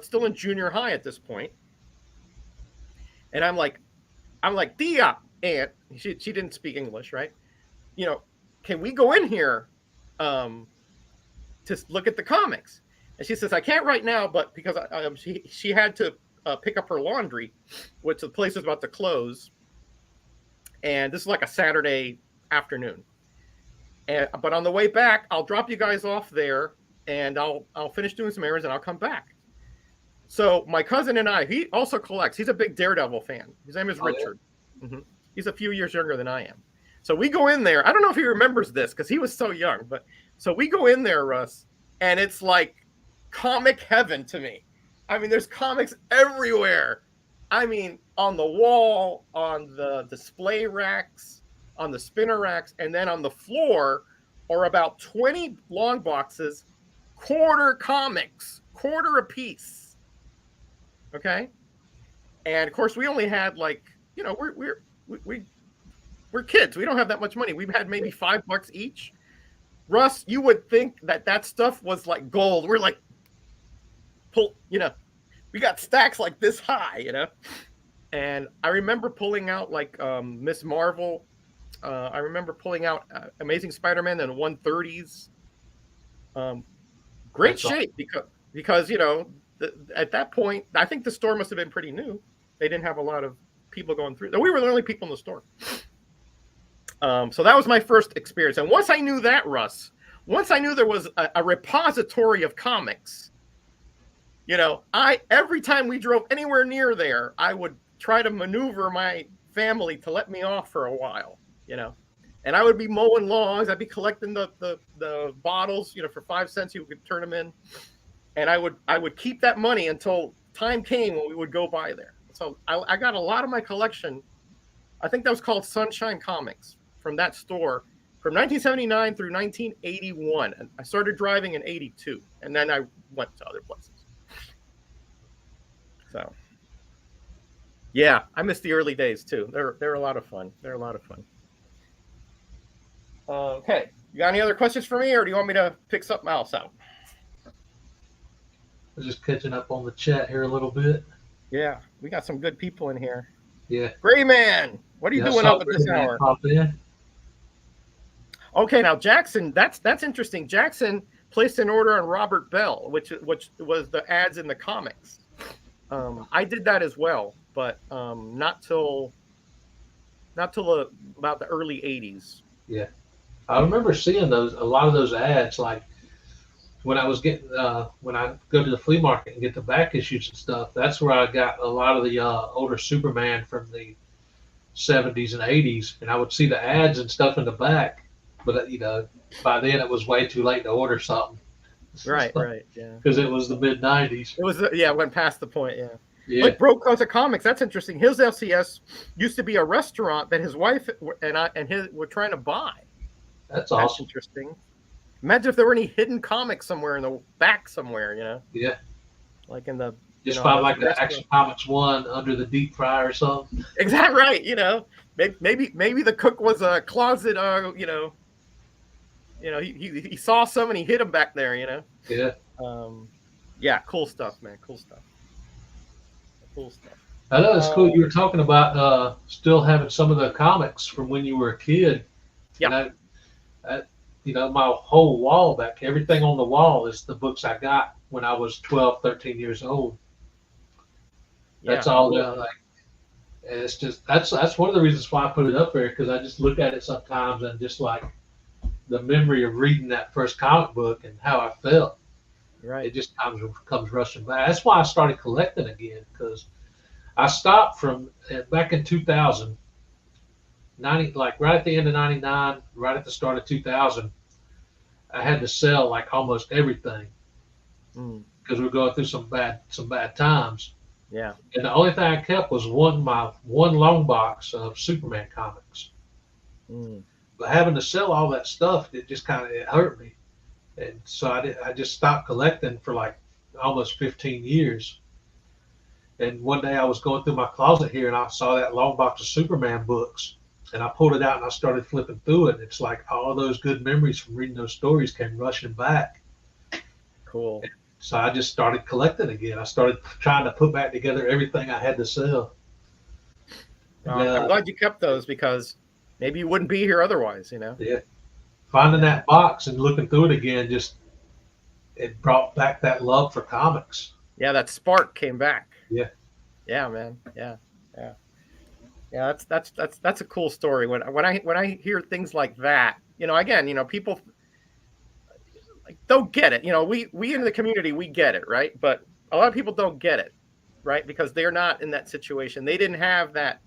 still in junior high at this point, and I'm like, Dia, aunt. She didn't speak English, right? Can we go in here to look at the comics? And she says, I can't right now, but because she had to pick up her laundry, which the place was about to close. And this is like a Saturday afternoon. But on the way back, I'll drop you guys off there, and I'll finish doing some errands, and I'll come back. So my cousin and I, he also collects. He's a big Daredevil fan. His name is Richard. Yeah. Mm-hmm. He's a few years younger than I am. So we go in there. I don't know if he remembers this because he was so young. But so we go in there, Russ, and it's like comic heaven to me. I mean, there's comics everywhere. I mean, on the wall, on the display racks, on the spinner racks, and then on the floor are about 20 long boxes, quarter comics, quarter a piece. Okay? And of course, we only had we're kids. We don't have that much money. We've had maybe $5 each. Russ, you would think that stuff was like gold. We're like, we got stacks like this high, And I remember pulling out like Miss Marvel. I remember pulling out Amazing Spider-Man in 130s. Great That's shape because at that point, I think the store must have been pretty new. They didn't have a lot of people going through. We were the only people in the store. So that was my first experience. And once I knew that, Russ, once I knew there was a repository of comics, every time we drove anywhere near there, I would try to maneuver my family to let me off for a while, and I would be mowing lawns. I'd be collecting the bottles, for 5 cents, you could turn them in. And I would keep that money until time came when we would go by there. So I got a lot of my collection. I think that was called Sunshine Comics from that store from 1979 through 1981. And I started driving in 82, and then I went to other places. So, yeah, I miss the early days too. They're a lot of fun. Okay, you got any other questions for me, or do you want me to pick something else out? We're just catching up on the chat here a little bit. Yeah, we got some good people in here. Yeah. Gray Man, what are you doing up at this hour? Okay, now Jackson, that's interesting. Jackson placed an order on Robert Bell, which was the ads in the comics. I did that as well, but not till about the early 80s. Yeah, I remember seeing a lot of those ads, like when I was getting when I go to the flea market and get the back issues and stuff. That's where I got a lot of the older Superman from the 70s and 80s, and I would see the ads and stuff in the back, but by then it was way too late to order something. Right, yeah. Because it was the mid 90s. It was it went past the point, yeah. Like Broke Cause of Comics, that's interesting. His LCS used to be a restaurant that his wife and his were trying to buy. That's awesome. Interesting. Imagine if there were any hidden comics somewhere in the back somewhere, Yeah. like in the, Just find those like the restaurant. Action Comics one under the deep fryer or something. Exactly right. Maybe the cook was a closet. He saw some and he hid them back there. Yeah. Yeah, cool stuff, man. Cool stuff. Cool stuff. I know it's cool. You were talking about still having some of the comics from when you were a kid. Yeah. And my whole wall back, everything on the wall is the books I got when I was 12, 13 years old. That's all. Cool. Like, and it's just that's one of the reasons why I put it up there, because I just look at it sometimes and just like the memory of reading that first comic book and how I felt. Right. It just comes rushing back. That's why I started collecting again, because I stopped from back in 2000, like right at the end of 99, right at the start of 2000. I had to sell like almost everything because we were going through some bad times. Yeah. And the only thing I kept was one long box of Superman comics. But having to sell all that stuff, it just it hurt me. And so I just stopped collecting for like almost 15 years. And one day I was going through my closet here and I saw that long box of Superman books, and I pulled it out and I started flipping through it. It's like all those good memories from reading those stories came rushing back. Cool. And so I just started collecting again. I started trying to put back together everything I had to sell. I'm glad you kept those, because maybe you wouldn't be here otherwise, Yeah. Finding that box and looking through it again, it brought back that love for comics. Yeah, that spark came back. Yeah. Yeah, man. Yeah. That's a cool story. When I hear things like that, again, people like don't get it. We in the community, we get it, right? But a lot of people don't get it, right? Because they're not in that situation. They didn't have that,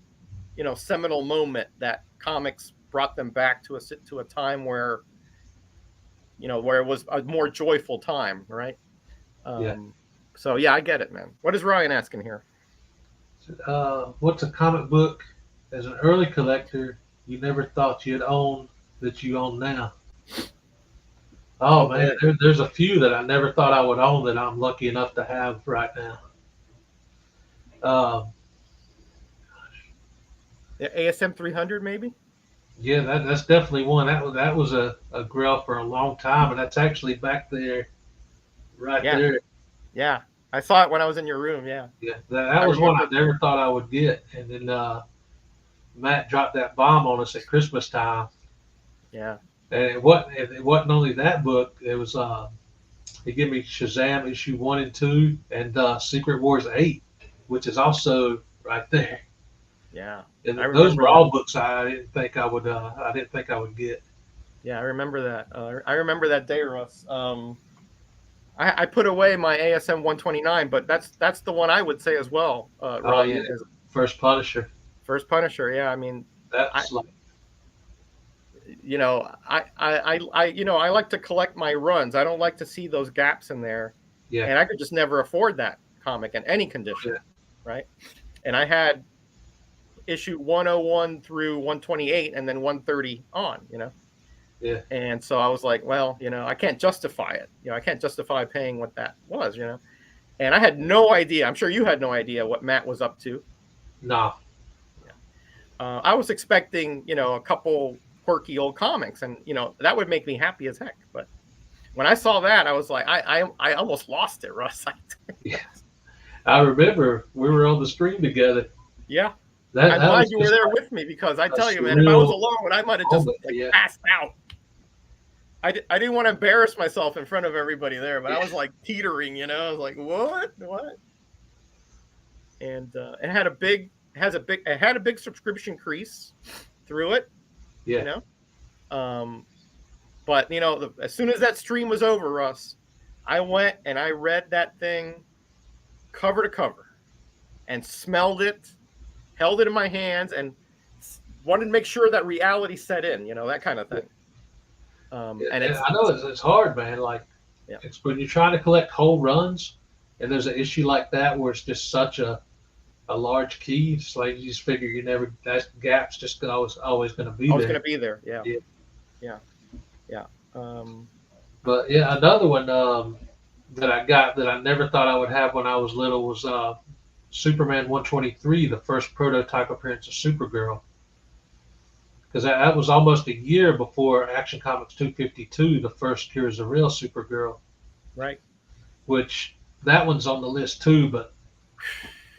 seminal moment that comics brought them back to a time where, where it was a more joyful time, right? So yeah, I get it, man. What is Ryan asking here? What's a comic book as an early collector you never thought you'd own that you own now? Oh man, there's a few that I never thought I would own that I'm lucky enough to have right now. ASM 300, maybe. Yeah, that's definitely one. That was a grail for a long time, and that's actually back there, right there. Yeah, I saw it when I was in your room. Yeah. Yeah, that was one I never thought I would get, and then Matt dropped that bomb on us at Christmas time. Yeah. And it wasn't only that book. It was he gave me Shazam issue 1 and 2 and Secret Wars 8, which is also right there. Yeah. And those were all books I didn't think I would get. Yeah, I remember that. I remember that day, Russ. I put away my ASM 129, but that's the one I would say as well. Ryan, is First Punisher. First Punisher, yeah. I mean, that's I like to collect my runs. I don't like to see those gaps in there. Yeah. And I could just never afford that comic in any condition, right? And I had issue 101 through 128 and then 130 on, Yeah. And so I was like, well, I can't justify it. I can't justify paying what that was, And I had no idea. I'm sure you had no idea what Matt was up to. No. Yeah. I was expecting, a couple quirky old comics, and that would make me happy as heck. But when I saw that, I was like, I almost lost it, Russ. Yeah. I remember we were on the stream together. Yeah. I'm glad you were there with me, because I tell you, man, if I was alone, I might have just passed out. I didn't want to embarrass myself in front of everybody there, but I was like teetering, I was like, what? And it had a big subscription crease through it. Yeah. But as soon as that stream was over, Russ, I went and I read that thing cover to cover and smelled it, held it in my hands, and wanted to make sure that reality set in, that kind of thing. And I know it's hard, man. Like, it's when you're trying to collect whole runs, and there's an issue like that where it's just such a large key. It's like you just figure that gap's just always going to be there. Always going to be there. Yeah. But yeah, another one that I got that I never thought I would have when I was little was Superman 123, the first prototype appearance of Supergirl. Because that was almost a year before Action Comics 252, the first Here's a Real Supergirl, Right. which that one's on the list too, but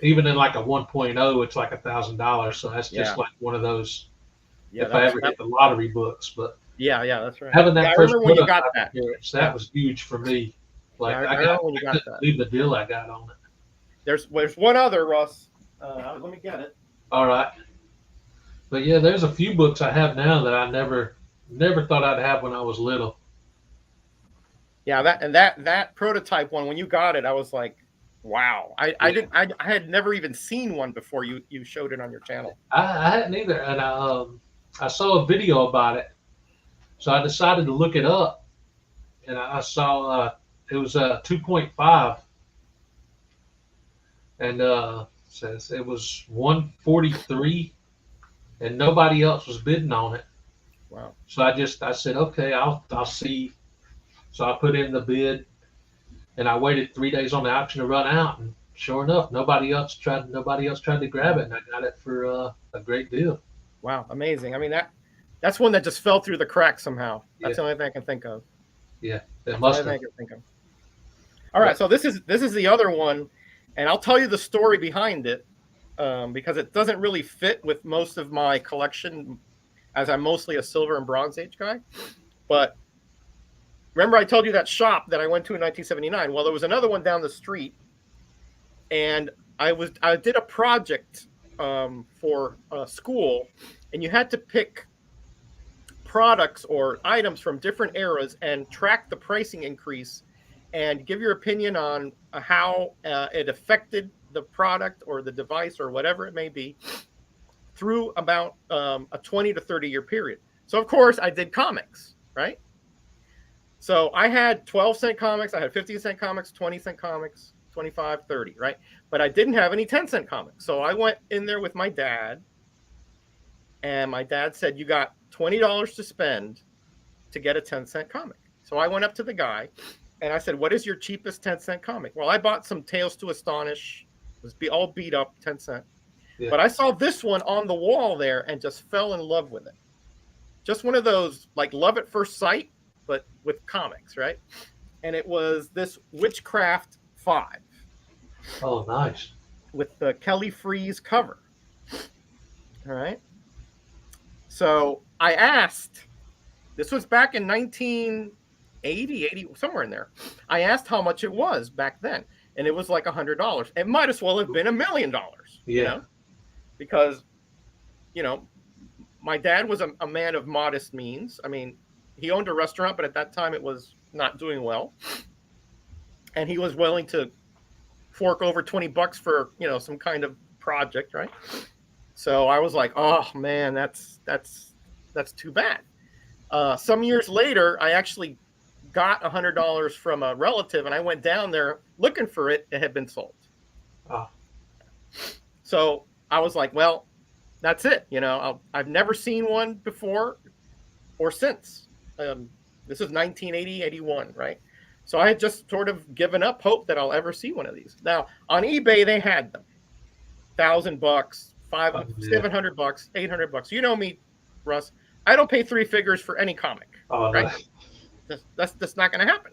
even in like a 1.0, it's like $1,000. So that's just Yeah. like one of those, Yeah. if I ever hit the lottery books. But Yeah. Yeah. That's right. having Yeah. that I first remember when you got prototype that. appearance, that Yeah. was huge for me. Yeah. Like I remember when you I got couldn't that. believe the deal I got on it. There's one other, Russ. Let me get it. All right. But yeah, there's a few books I have now that I never thought I'd have when I was little. Yeah, that prototype one, when you got it, I was like, wow. I had never even seen one before you showed it on your channel. I hadn't either, and I saw a video about it, so I decided to look it up, and I saw it was 2.5, and says it was 143, and nobody else was bidding on it. Wow. So I said, okay, I'll see. So I put in the bid, and I waited 3 days on the auction to run out, and sure enough, nobody else tried to grab it, and I got it for a great deal. Wow, amazing. I mean that's one that just fell through the cracks somehow. Yeah, That's the only thing I can think of. yeah, it That's the must only thing have. I can think of. All right, so this is the other one, and I'll tell you the story behind it because it doesn't really fit with most of my collection, as I'm mostly a Silver and Bronze Age guy. But remember, I told you that shop that I went to in 1979. Well, there was another one down the street, and I did a project for school, and you had to pick products or items from different eras and track the pricing increase and give your opinion on how it affected the product or the device or whatever it may be through about a 20 to 30 year period. So of course I did comics, right? So I had 12-cent comics, I had 15-cent comics, 20-cent comics, 25, 30, right? But I didn't have any 10-cent comics. So I went in there with my dad, and my dad said, you got $20 to spend to get a 10-cent comic. So I went up to the guy and I said, what is your cheapest 10-cent comic? Well, I bought some Tales to Astonish. It was all beat up, 10 cent. Yeah. But I saw this one on the wall there and just fell in love with it. Just one of those like love at first sight, but with comics, right? And it was this Witchcraft 5. Oh, nice. With the Kelly Freas cover. All right. So I asked, this was back in 1980, 80, somewhere in there. I asked how much it was back then, and it was like $100. It might as well have been $1 million. Yeah. You know? Because, you know, my dad was a man of modest means. I mean, he owned a restaurant, but at that time it was not doing well. And he was willing to fork over $20 for, you know, some kind of project, right? So I was like, oh man, that's too bad. Some years later, I actually got $100 from a relative, and I went down there looking for it. It had been sold. Oh. So I was like, well, that's it. You know, I've never seen one before or since. This is 1980, 81, right? So I had just sort of given up hope that I'll ever see one of these. Now on eBay, they had them, $1,000, $700, $800. You know me, Russ. I don't pay three figures for any comic. Oh, right? No. That's not going to happen.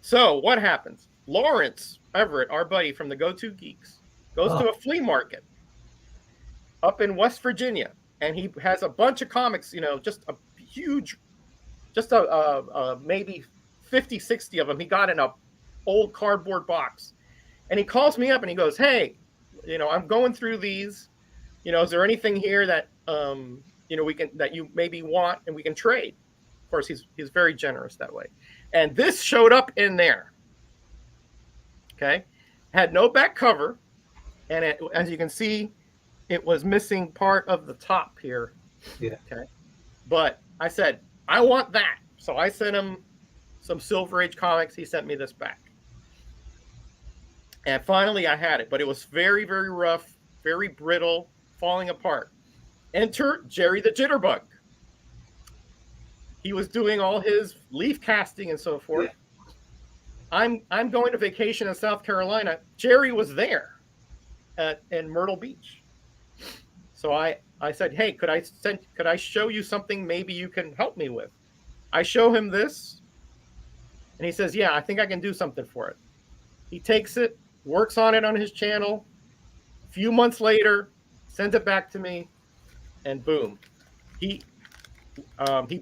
So what happens? Lawrence Everett, our buddy from the Go-To Geeks, goes to a flea market up in West Virginia, and he has a bunch of comics. You know, just a huge, just maybe 50, 60 of them. He got in a old cardboard box, and he calls me up and he goes, "Hey, you know, I'm going through these. You know, is there anything here that you know, that you maybe want and we can trade?" Of course, he's very generous that way. And this showed up in there. Okay, had no back cover, and as you can see, it was missing part of the top here. Yeah. Okay, but I said I want that, so I sent him some Silver Age comics. He sent me this back. And finally I had it, but it was very, very rough, very brittle, falling apart. Enter Jerry the Jitterbug. he was doing all his leaf casting and so forth. I'm going to vacation in South Carolina. Jerry was there in Myrtle Beach. So I said, hey, could I show you something maybe you can help me with? I show him this, and he says, yeah, I think I can do something for it. He takes it, works on it on his channel. A few months later, sends it back to me, and boom. He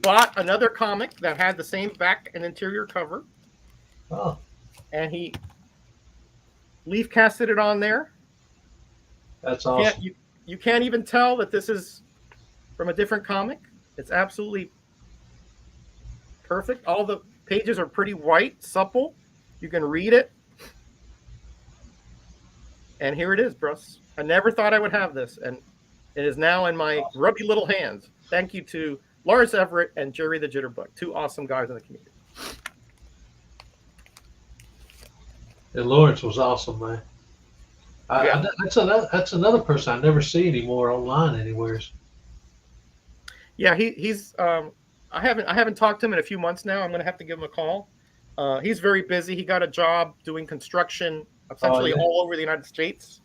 bought another comic that had the same back and interior cover. Oh. And he leaf casted it on there. That's awesome. You can't even tell that this is from a different comic. It's absolutely perfect. All the pages are pretty white, supple. You can read it. And here it is, Bruce. I never thought I would have this, and it is now in my grubby little hands. Thank you to Lawrence Everett and Jerry the Jitterbug, two awesome guys in the community. And Lawrence was awesome, man. That's another person I never see anymore online anywhere. Yeah, he's. I haven't talked to him in a few months now. I'm going to have to give him a call. He's very busy. He got a job doing construction essentially all over the United States.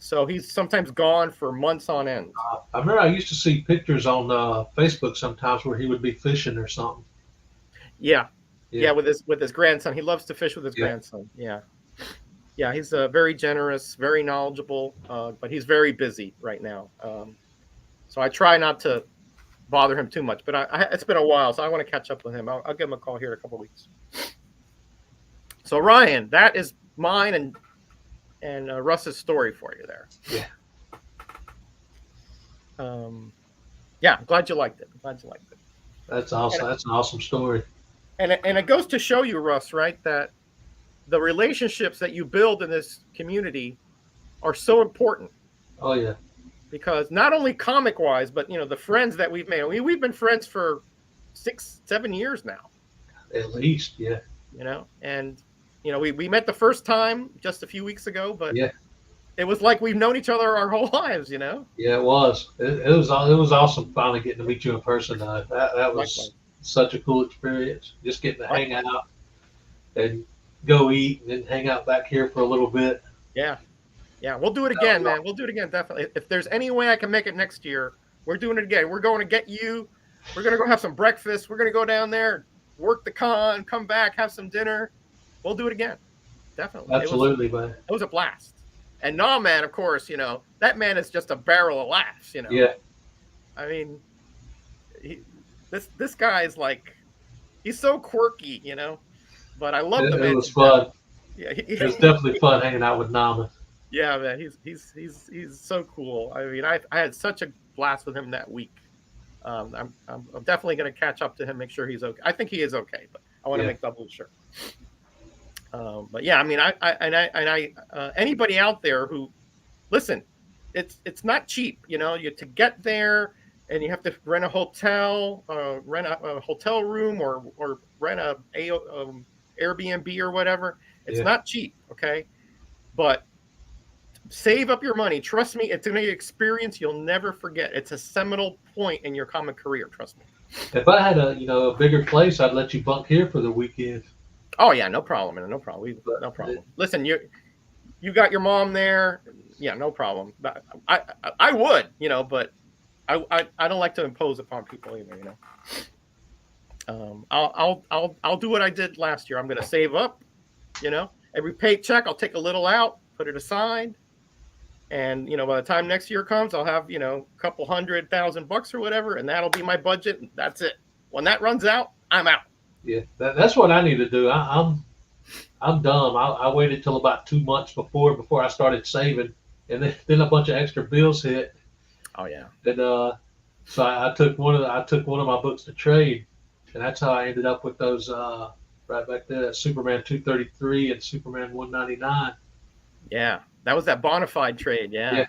So he's sometimes gone for months on end. I remember I used to see pictures on Facebook sometimes where he would be fishing or something. Yeah, with his grandson. He loves to fish with his grandson. Yeah, he's very generous, very knowledgeable, but he's very busy right now. So I try not to bother him too much. But it's been a while, so I want to catch up with him. I'll give him a call here in a couple of weeks. So Ryan, that is mine and Russ's story for you there. I'm glad you liked it. That's awesome. That's an awesome story. And it goes to show you, Russ, right, that the relationships that you build in this community are so important. Oh yeah. Because not only comic-wise, but the friends that we've made. I mean, we've been friends for 6-7 years now. At least, yeah. And we met the first time just a few weeks ago, but it was like we've known each other our whole lives. Yeah, it was. It was awesome finally getting to meet you in person. That was such a cool experience. Just getting to hang out and go eat and then hang out back here for a little bit. Yeah, we'll do it again, man. We'll do it again, definitely. If there's any way I can make it next year, we're doing it again. We're going to get you. We're going to go have some breakfast. We're going to go down there, work the con, come back, have some dinner. We'll do it again. Definitely. Absolutely, man. It was a blast. And man, of course, that man is just a barrel of laughs, Yeah. I mean, this guy is like, he's so quirky, but I love the man. It was fun. Yeah, it was definitely fun hanging out with Nama. Yeah, man, he's so cool. I mean, I had such a blast with him that week. I'm definitely going to catch up to him, make sure he's okay. I think he is okay, but I want to make double sure. But yeah, I mean, I anybody out there who, listen, it's not cheap, you to get there, and you have to rent a hotel, rent a hotel room, or rent a Airbnb or whatever. It's not cheap, okay? But save up your money. Trust me, it's an experience you'll never forget. It's a seminal point in your comic career. Trust me. If I had a bigger place, I'd let you bunk here for the weekend. Oh yeah, no problem, man. No problem. No problem. Listen, you got your mom there. Yeah, no problem. I would, but I don't like to impose upon people either, I'll do what I did last year. I'm going to save up, every paycheck, I'll take a little out, put it aside. And, by the time next year comes, I'll have, a couple $100,000 or whatever, and that'll be my budget. That's it. When that runs out, I'm out. Yeah, that's what I need to do. I'm dumb. I waited till about 2 months before I started saving, and then a bunch of extra bills hit. Oh yeah. And so I took one of my books to trade, and that's how I ended up with those right back there, Superman 233 and Superman 199. Yeah, that was that bona fide trade. Yeah,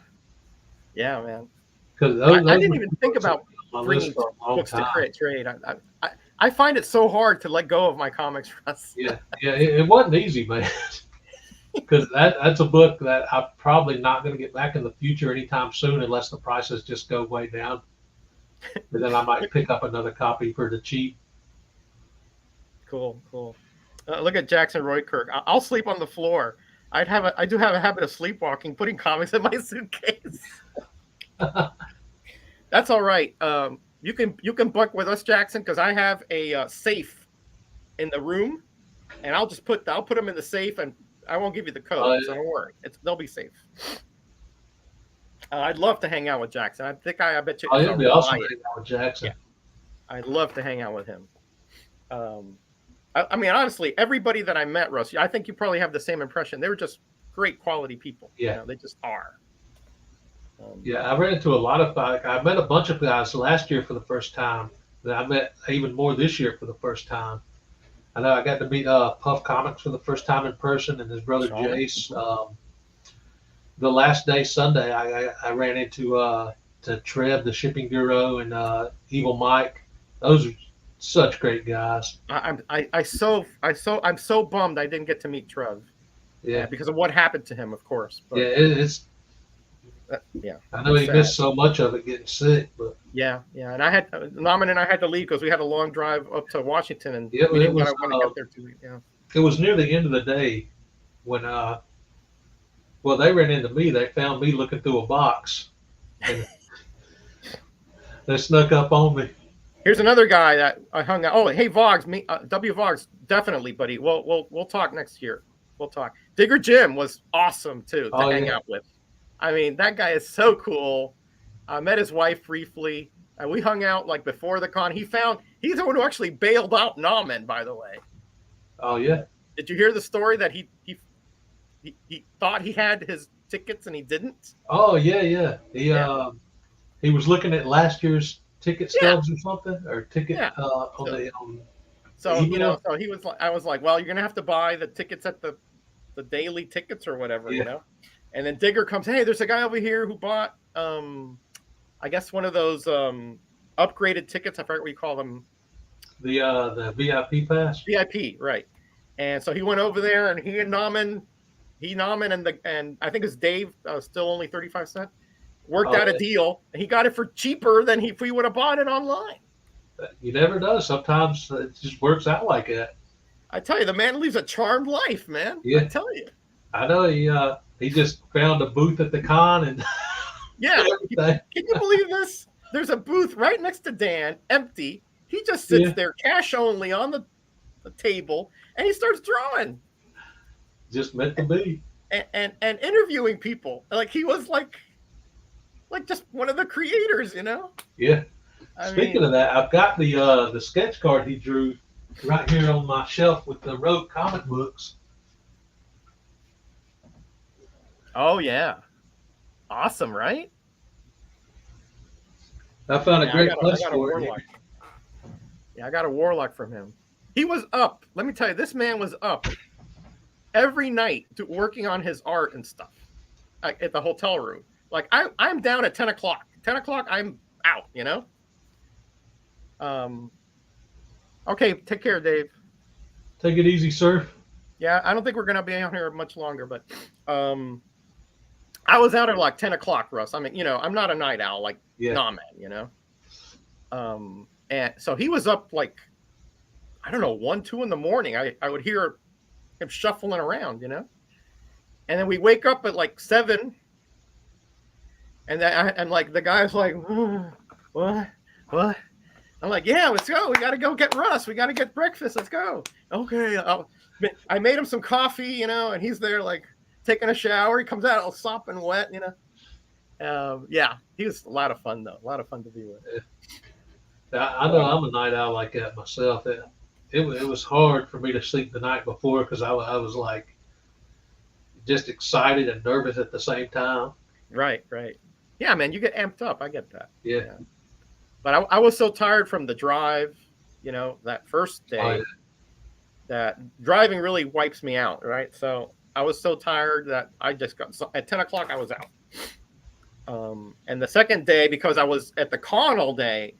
man. Because I didn't even think about bringing books to trade. I find it so hard to let go of my comics, Russ. Yeah, it wasn't easy, man. Because that's a book that I'm probably not going to get back in the future anytime soon unless the prices just go way down. And then I might pick up another copy for the cheap. Cool, cool. Look at Jackson Roykirk. I'll sleep on the floor. I do have a habit of sleepwalking, putting comics in my suitcase. That's all right. You can book with us, Jackson, because I have a safe in the room, and I'll put them in the safe, and I won't give you the code, so don't worry. They'll be safe. I'd love to hang out with Jackson. I bet you. Oh, it'd be awesome to hang out with Jackson. Yeah, I'd love to hang out with him. I mean, honestly, everybody that I met, Russ, I think you probably have the same impression. They were just great quality people. Yeah, you know, they just are. Yeah, I ran into a lot of. I met a bunch of guys last year for the first time. That I met even more this year for the first time. I know I got to meet Puff Comics for the first time in person, and his brother Jace. The last day, Sunday, I ran into to Trev, the shipping bureau, and Evil Mike. Those are such great guys. I'm so bummed I didn't get to meet Trev. Yeah, because of what happened to him, of course. But, it's. Yeah, I know he missed so much of it getting sick, but yeah, and I had Naman and I had to leave because we had a long drive up to Washington, and yeah, we didn't want to get there too late. Yeah, it was near the end of the day when well, they ran into me. They found me looking through a box, and they snuck up on me. Here's another guy that I hung out. Oh, hey Voggs, W Voggs, definitely, buddy. We'll talk next year. We'll talk. Digger Jim was awesome too to hang out with. I mean, that guy is so cool. I met his wife briefly, and we hung out like before the con. He's the one who actually bailed out Nauman, by the way. Oh yeah. Did you hear the story that he thought he had his tickets and he didn't? Oh yeah. He was looking at last year's ticket stubs or something, or ticket So you know, so he was like, I was like, well, you're gonna have to buy the tickets at the daily tickets or whatever, you know. And then Digger comes, hey, there's a guy over here who bought, I guess one of those upgraded tickets. I forget what you call them. The VIP pass. VIP, right? And so he went over there, and he and Nauman, and I think it's Dave, still only 35 cents, worked out a deal. And he got it for cheaper than if we would have bought it online. You never know. Sometimes it just works out like that. I tell you, the man lives a charmed life, man. Yeah. I tell you. I know he just found a booth at the con and yeah. Can you believe this? There's a booth right next to Dan, empty. He just sits there, cash only, on the table, and he starts drawing. Just meant to be. And interviewing people. Like he was like just one of the creators, you know? Yeah. Speaking of that, I've got the sketch card he drew right here on my shelf with the Rogue comic books. Oh yeah, awesome, right? I found a great place for it. Yeah, I got a Warlock from him. He was up. Let me tell you, this man was up every night working on his art and stuff at the hotel room. Like I'm down at 10 o'clock. 10 o'clock, I'm out. You know. Okay, take care, Dave. Take it easy, sir. Yeah, I don't think we're gonna be out here much longer, but I was out at like 10 o'clock, Russ. I mean, you know, I'm not a night owl like Nauman, you know. And so he was up like, I don't know, 1, 2 in the morning. I would hear him shuffling around, you know. And then we wake up at like 7, and like the guy's like, what? I'm like, yeah, let's go. We got to go get Russ. We got to get breakfast. Let's go. Okay. I made him some coffee, you know, and he's there like taking a shower. He comes out all sopping wet, you know. Yeah, he was a lot of fun, though. A lot of fun to be with. I know I'm a night owl like that myself. It was hard for me to sleep the night before because I was like just excited and nervous at the same time. Right. Yeah, man, you get amped up. I get that. Yeah. But I was so tired from the drive, you know, that first day, that driving really wipes me out, right? So I was so tired that I just at 10 o'clock, I was out. And the second day, because I was at the con all day,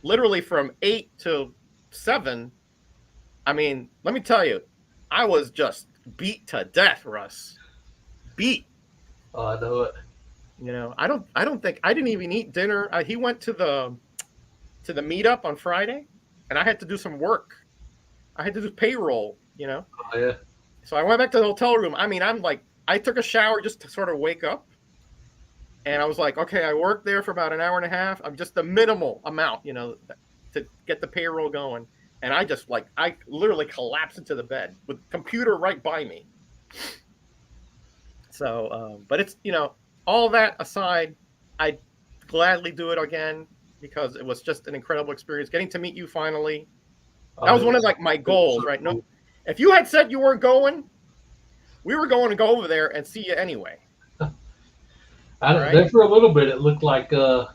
literally from 8 to 7, I mean, let me tell you, I was just beat to death, Russ. Beat. Oh, I know it. You know, I don't think I didn't even eat dinner. He went to the meetup on Friday, and I had to do some work. I had to do payroll, Oh, yeah. So I went back to the hotel room. I mean, I took a shower just to sort of wake up. And I was like, okay, I worked there for about an hour and a half. I'm just the minimal amount, to get the payroll going. And I literally collapsed into the bed with computer right by me. So, but it's, all that aside, I'd gladly do it again because it was just an incredible experience. Getting to meet you finally. That was one of my goals, right? No, if you had said you weren't going, we were going to go over there and see you anyway. There for a little bit, it looked like I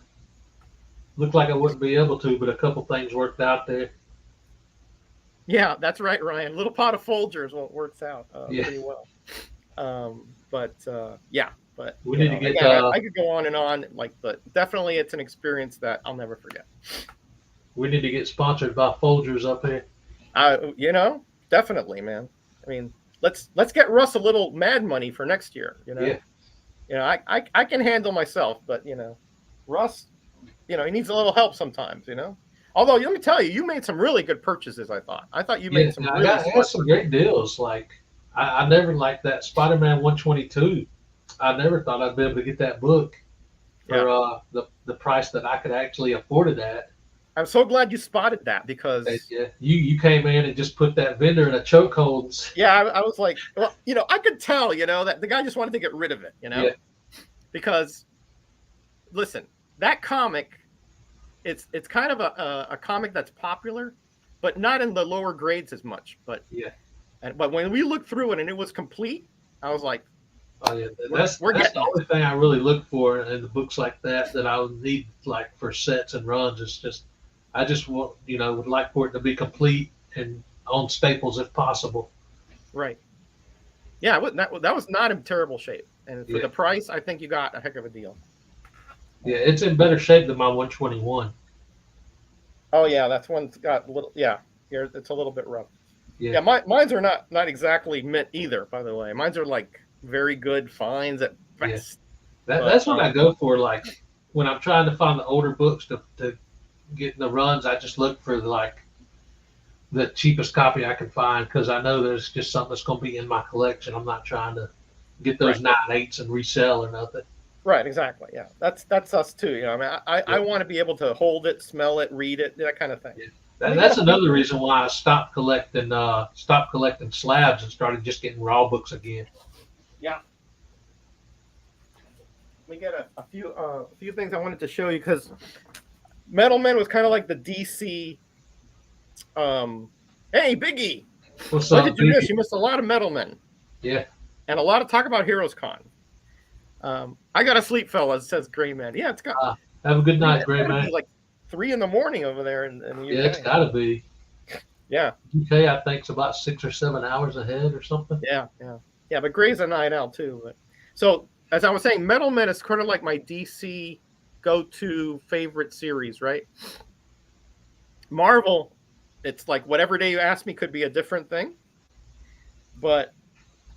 wouldn't be able to, but a couple things worked out there. Yeah, that's right, Ryan. Little pot of Folgers works out pretty well. But we need to get. Again, I could go on and on, but definitely it's an experience that I'll never forget. We need to get sponsored by Folgers up here. Definitely, man. I mean, let's get Russ a little Mad Money for next year. Yeah. I can handle myself, but Russ, he needs a little help sometimes. Although let me tell you, you made some really good purchases. I thought you made some. I had some great deals. Like I never liked that Spider-Man 122. I never thought I'd be able to get that book for the price that I could actually afford it at. I'm so glad you spotted that because you came in and just put that vendor in a chokehold. Yeah, I was like, well, I could tell, that the guy just wanted to get rid of it, because listen, that comic, it's kind of a comic that's popular, but not in the lower grades as much. But but when we looked through it and it was complete, I was like, oh yeah, that's the only thing I really look for in the books like that I would need for sets and runs. Is just I just want would like for it to be complete and on staples if possible. Right. Yeah, that was not in terrible shape, and for the price, I think you got a heck of a deal. Yeah, it's in better shape than my 121. Oh yeah, that's one's got a little. Yeah, here it's a little bit rough. Yeah, mine's are not exactly mint either. By the way, mine's are very good finds at best. Yeah. That's what I go for. Like when I'm trying to find the older books to get in the runs, I just look for the cheapest copy I can find because I know there's just something that's going to be in my collection. I'm not trying to get those 9/8 and resell or nothing. Right, exactly. Yeah, that's us too. I want to be able to hold it, smell it, read it, that kind of thing. Yeah. That's another reason why I stopped collecting slabs and started just getting raw books again. Yeah. Let me get a few things I wanted to show you because Metal Men was kind of like the DC. Hey, Biggie. What's what up, did you Biggie? miss? You missed a lot of Metal Men. Yeah. And a lot of talk about Heroes Con. I got to sleep, fellas, says Gray Man. Yeah, it's got. Have a good night, Gray Man. Like 3 a.m. over there in the UK. Yeah, it's got to be. Yeah. UK, I think, is about 6 or 7 hours ahead or something. Yeah. But Gray's a night out too. But so as I was saying, Metal Men is kind of like my DC go-to favorite series, right? Marvel, it's like whatever day you ask me could be a different thing. But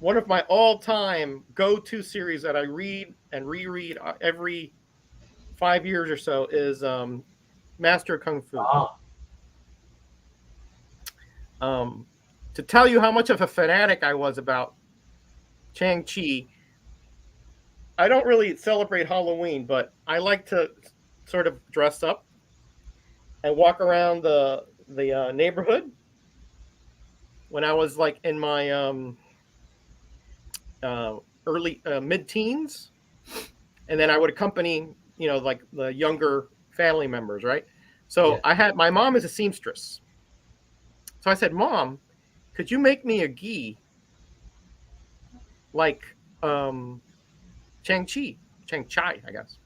one of my all-time go-to series that I read and reread every 5 years or so is Master of Kung Fu. To tell you how much of a fanatic I was about Shang-Chi, I don't really celebrate Halloween, but I like to sort of dress up and walk around the neighborhood. When I was in my early mid-teens, and then I would accompany the younger family members, right? So my mom is a seamstress, so I said, Mom, could you make me a gi like Shang-Chi, I guess.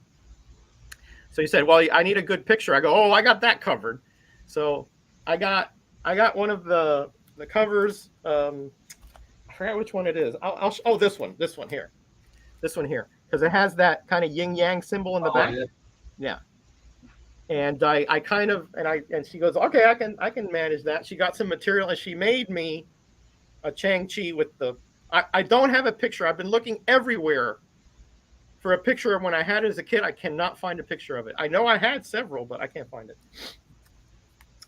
So he said, well, I need a good picture. I go, oh, I got that covered. So I got one of the covers. I forgot which one it is. This one here, because it has that kind of yin yang symbol in the back. Yeah. And and she goes, okay, I can manage that. She got some material and she made me a Shang-Chi with I don't have a picture. I've been looking everywhere for a picture of when I had it as a kid. I cannot find a picture of it. I know I had several, but I can't find it.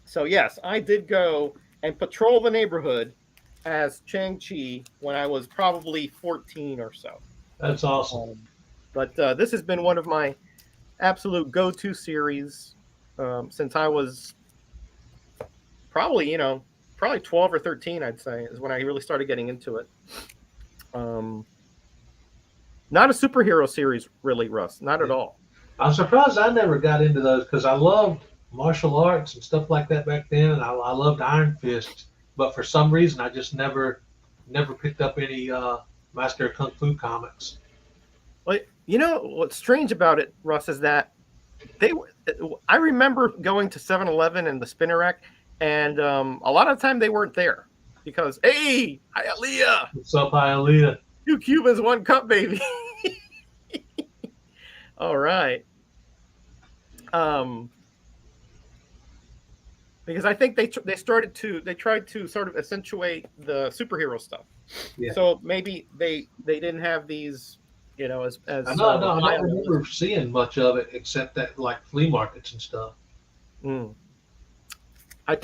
So yes, I did go and patrol the neighborhood as Chang-Chi when I was probably 14 or so. That's awesome. But this has been one of my absolute go-to series since I was probably 12 or 13, I'd say, is when I really started getting into it. Not a superhero series, really, Russ. Not at all. I'm surprised I never got into those because I loved martial arts and stuff like that back then, and I loved Iron Fist. But for some reason, I just never picked up any Master of Kung Fu comics. Well, what's strange about it, Russ, is that I remember going to 7-Eleven and the spinner rack, and a lot of the time they weren't there because, hey, Hialeah. What's up, Hialeah? 2 Cubans, 1 cup, baby. All right. Because I think they tried to sort of accentuate the superhero stuff. Yeah. So maybe they didn't have these, as I don't remember seeing much of it except that like flea markets and stuff.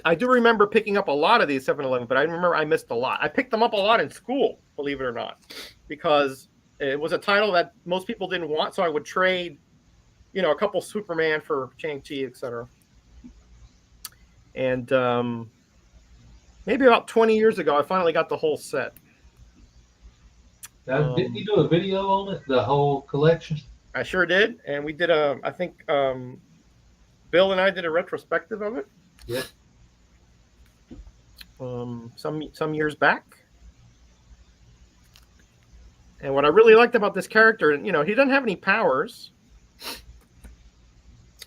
I do remember picking up a lot of these 7-Eleven, but I remember I missed a lot. I picked them up a lot in school, believe it or not, because it was a title that most people didn't want, so I would trade, a couple Superman for Shang-Chi, etc. And maybe about 20 years ago, I finally got the whole set. Didn't you do a video on it, the whole collection? I sure did, and we did I think Bill and I did a retrospective of it. Yeah. Some years back. And what I really liked about this character, he doesn't have any powers.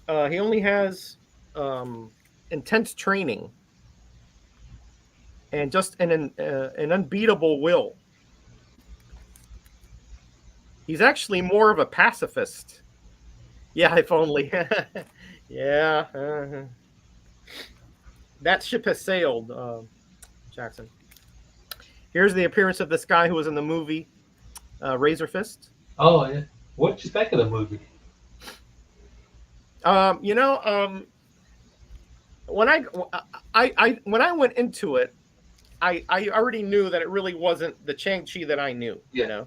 He only has intense training and just an unbeatable will. He's actually more of a pacifist. Yeah, if only. Yeah. That ship has sailed, Jackson. Here's the appearance of this guy who was in the movie Razor Fist. Oh, yeah. What did you think of the movie? When I went into it, I already knew that it really wasn't the Shang-Chi that I knew. Yeah.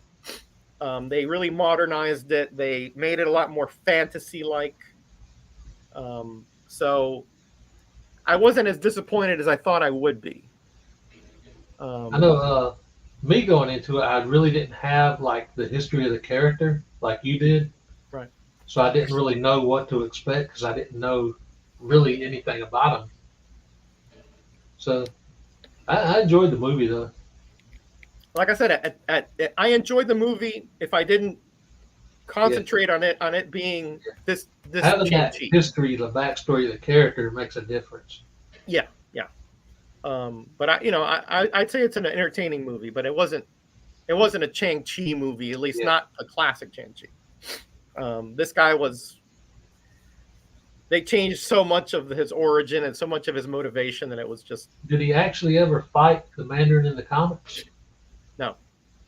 They really modernized it. They made it a lot more fantasy-like. So I wasn't as disappointed as I thought I would be. I know me going into it, I really didn't have like the history of the character like you did. Right. So I didn't really know what to expect because I didn't know really anything about him. So I enjoyed the movie though. Like I said, I enjoyed the movie if I didn't concentrate on it being this having that history, the backstory of the character makes a difference. Yeah. But I'd say it's an entertaining movie, but it wasn't a Shang-Chi movie, at least not a classic Shang-Chi. This guy they changed so much of his origin and so much of his motivation that it was just. Did he actually ever fight the Mandarin in the comics? No.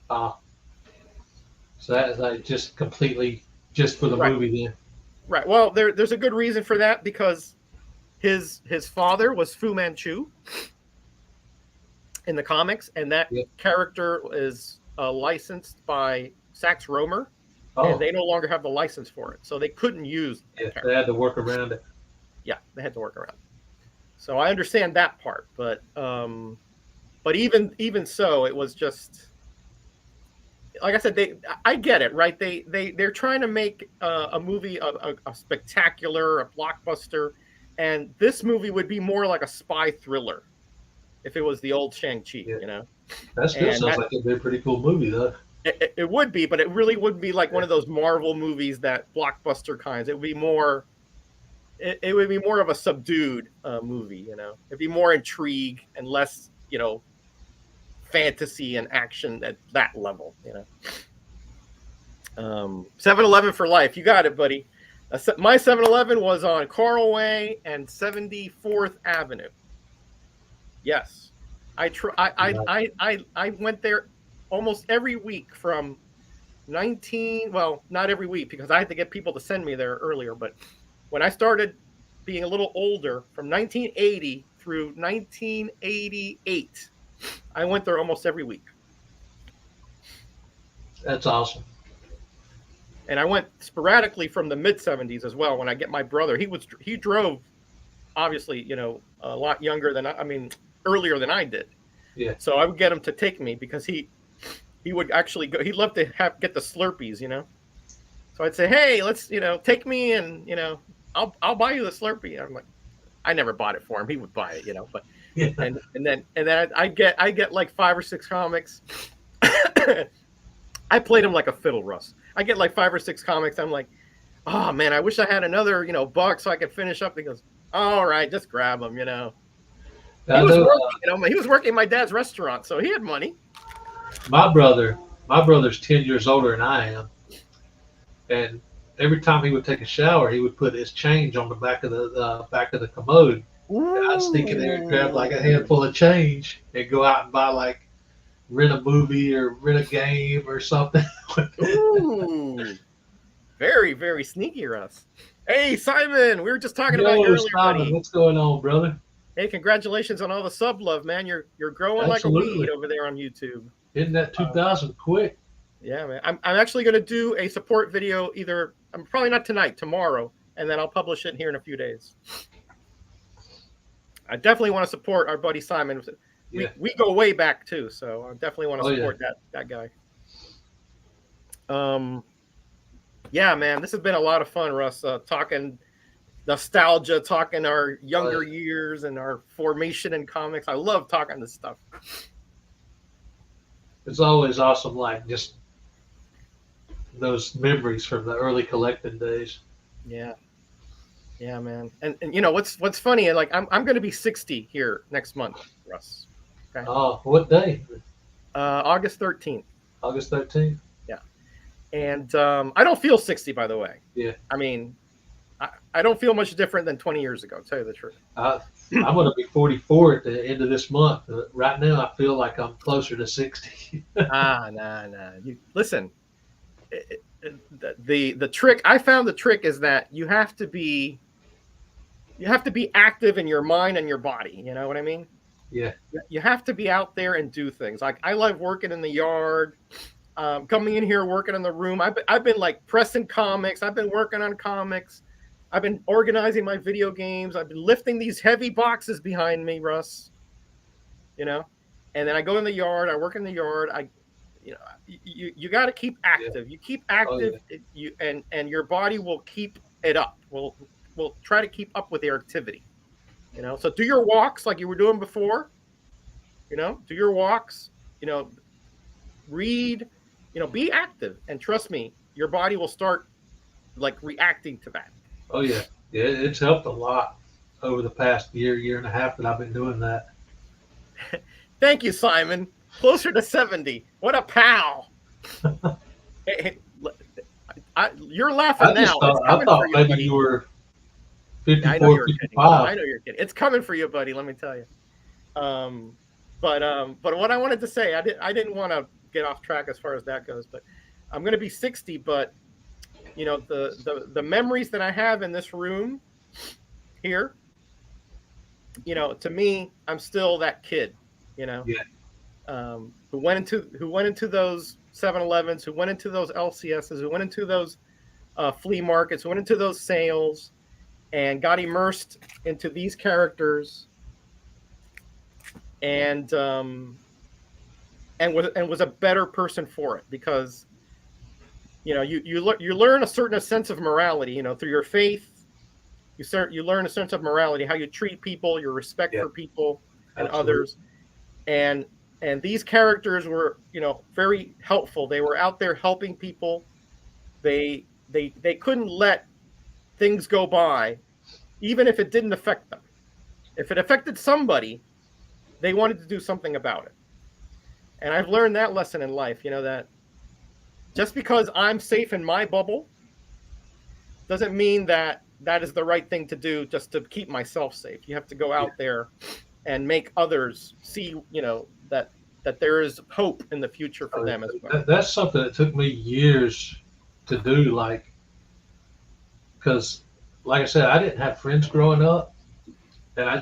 So that's like just completely just for the movie then. Right. Well, there's a good reason for that because his father was Fu Manchu in the comics, and that character is licensed by Sax Rohmer, and they no longer have the license for it, so they couldn't use. They had to work around it. Yeah, they had to work around it. So I understand that part, but even so, it was just like I said. I get it, right? They're trying to make a movie a spectacular, a blockbuster, and this movie would be more like a spy thriller if it was the old Shang-Chi, That still sounds like it'd be a pretty cool movie, though. It would be, but it really would be like one of those Marvel movies, that blockbuster kinds. It would be more. It would be more of a subdued movie, It'd be more intrigue and less, fantasy and action at that level, 7-Eleven for life. You got it, buddy. My 7-Eleven was on Coral Way and 74th Avenue. Yes, I went there almost every week from not every week because I had to get people to send me there earlier. But when I started being a little older, from 1980 through 1988. I went there almost every week. That's awesome. And I went sporadically from the mid 70s as well. When I get my brother, he drove, obviously, you know, a lot younger than earlier than I did. Yeah. So I would get him to take me because he would actually go. He'd love to get the Slurpees, you know. So I'd say, hey, let's, you know, take me and, you know, I'll buy you the Slurpee. I'm like, I never bought it for him. He would buy it, you know. But Yeah. and then I get like 5 or 6 comics. I played him like a fiddle, Russ. I get like 5 or 6 comics. I'm like, oh man, I wish I had another, you know, buck so I could finish up. He goes, all right, just grab them, you know. He was working, you know, he was working at my dad's restaurant, so he had money. My brother's 10 years older than I am, and every time he would take a shower, he would put his change on the back of the commode. And I'd sneak in there and grab like a handful of change and go out and buy like rent a movie or rent a game or something. Ooh, very, very sneaky, Russ. Hey, Simon, we were just talking about you earlier, Simon, buddy. what's going on, brother? Hey, congratulations on all the sub love, man. You're growing Absolutely. like a weed over there on YouTube. Isn't that 2000 quick? Yeah, man. I'm actually going to do a support video probably not tonight, tomorrow, and then I'll publish it here in a few days. I definitely want to support our buddy Simon. Yeah. We go way back too, so I definitely want to support that guy. Yeah, man, this has been a lot of fun, Russ. Talking nostalgia, talking our younger years and our formation in comics. I love talking this stuff. It's always awesome, like just those memories from the early collecting days. Yeah, man. And you know what's funny? Like I'm going to be 60 here next month, Russ. Okay. Oh, what day? August 13th. August 13th. Yeah, and I don't feel 60, by the way. Yeah. I mean, I don't feel much different than 20 years ago. To tell you the truth. I'm going to be 44 at the end of this month. Right now, I feel like I'm closer to 60. Nah. Listen, the trick. I found the trick is that you have to be active in your mind and your body. You know what I mean? Yeah. You have to be out there and do things. Like I love working in the yard, coming in here, working in the room. I've been like pressing comics. I've been working on comics. I've been organizing my video games. I've been lifting these heavy boxes behind me, Russ. You know, and then I go in the yard. I work in the yard. You got to keep active. Yeah. You keep active. Oh, yeah. And your body will keep it up. Will try to keep up with your activity. You know, so do your walks like you were doing before. You know, do your walks. You know, read. You know, be active, and trust me, your body will start like reacting to that. Oh yeah, it's helped a lot over the past year and a half that I've been doing that. Thank you, Simon. Closer to 70. What a pal! Hey, you're laughing now. I thought maybe buddy. You were 54, I know you're 55. Kidding. I know you're kidding. It's coming for you, buddy. Let me tell you. But what I wanted to say, I didn't want to get off track as far as that goes. But I'm going to be 60. But you know the memories that I have in this room here. You know, to me, I'm still that kid. You know. Yeah. Who went into those 7-Elevens, who went into those LCSs, who went into those flea markets, who went into those sales, and got immersed into these characters, and was a better person for it because you know you learn a certain sense of morality, you know, through your faith. You learn a sense of morality, how you treat people, your respect for people and others, and these characters were, you know, very helpful. They were out there helping people. They couldn't let things go by, even if it didn't affect them. If it affected somebody, they wanted to do something about it. And I've learned that lesson in life, you know, that just because I'm safe in my bubble doesn't mean that is the right thing to do just to keep myself safe. You have to go out there and make others see, you know, that there is hope in the future for them as well. That's something that took me years to do, like, because, like I said, I didn't have friends growing up, and I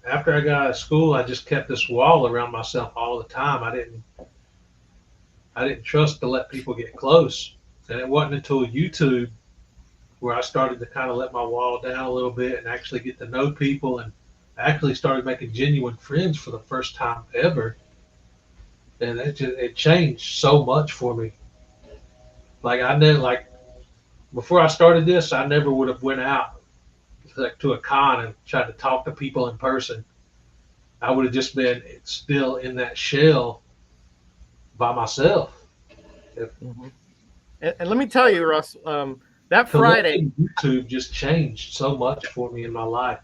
after I got out of school, I just kept this wall around myself all the time. I didn't trust to let people get close, and it wasn't until YouTube where I started to kind of let my wall down a little bit and actually get to know people, and actually started making genuine friends for the first time ever. And it changed so much for me. Like I never like before I started this, I never would have went out like to a con and tried to talk to people in person. I would have just been still in that shell by myself. If, Mm-hmm. And let me tell you, Russ, that Friday, YouTube just changed so much for me in my life.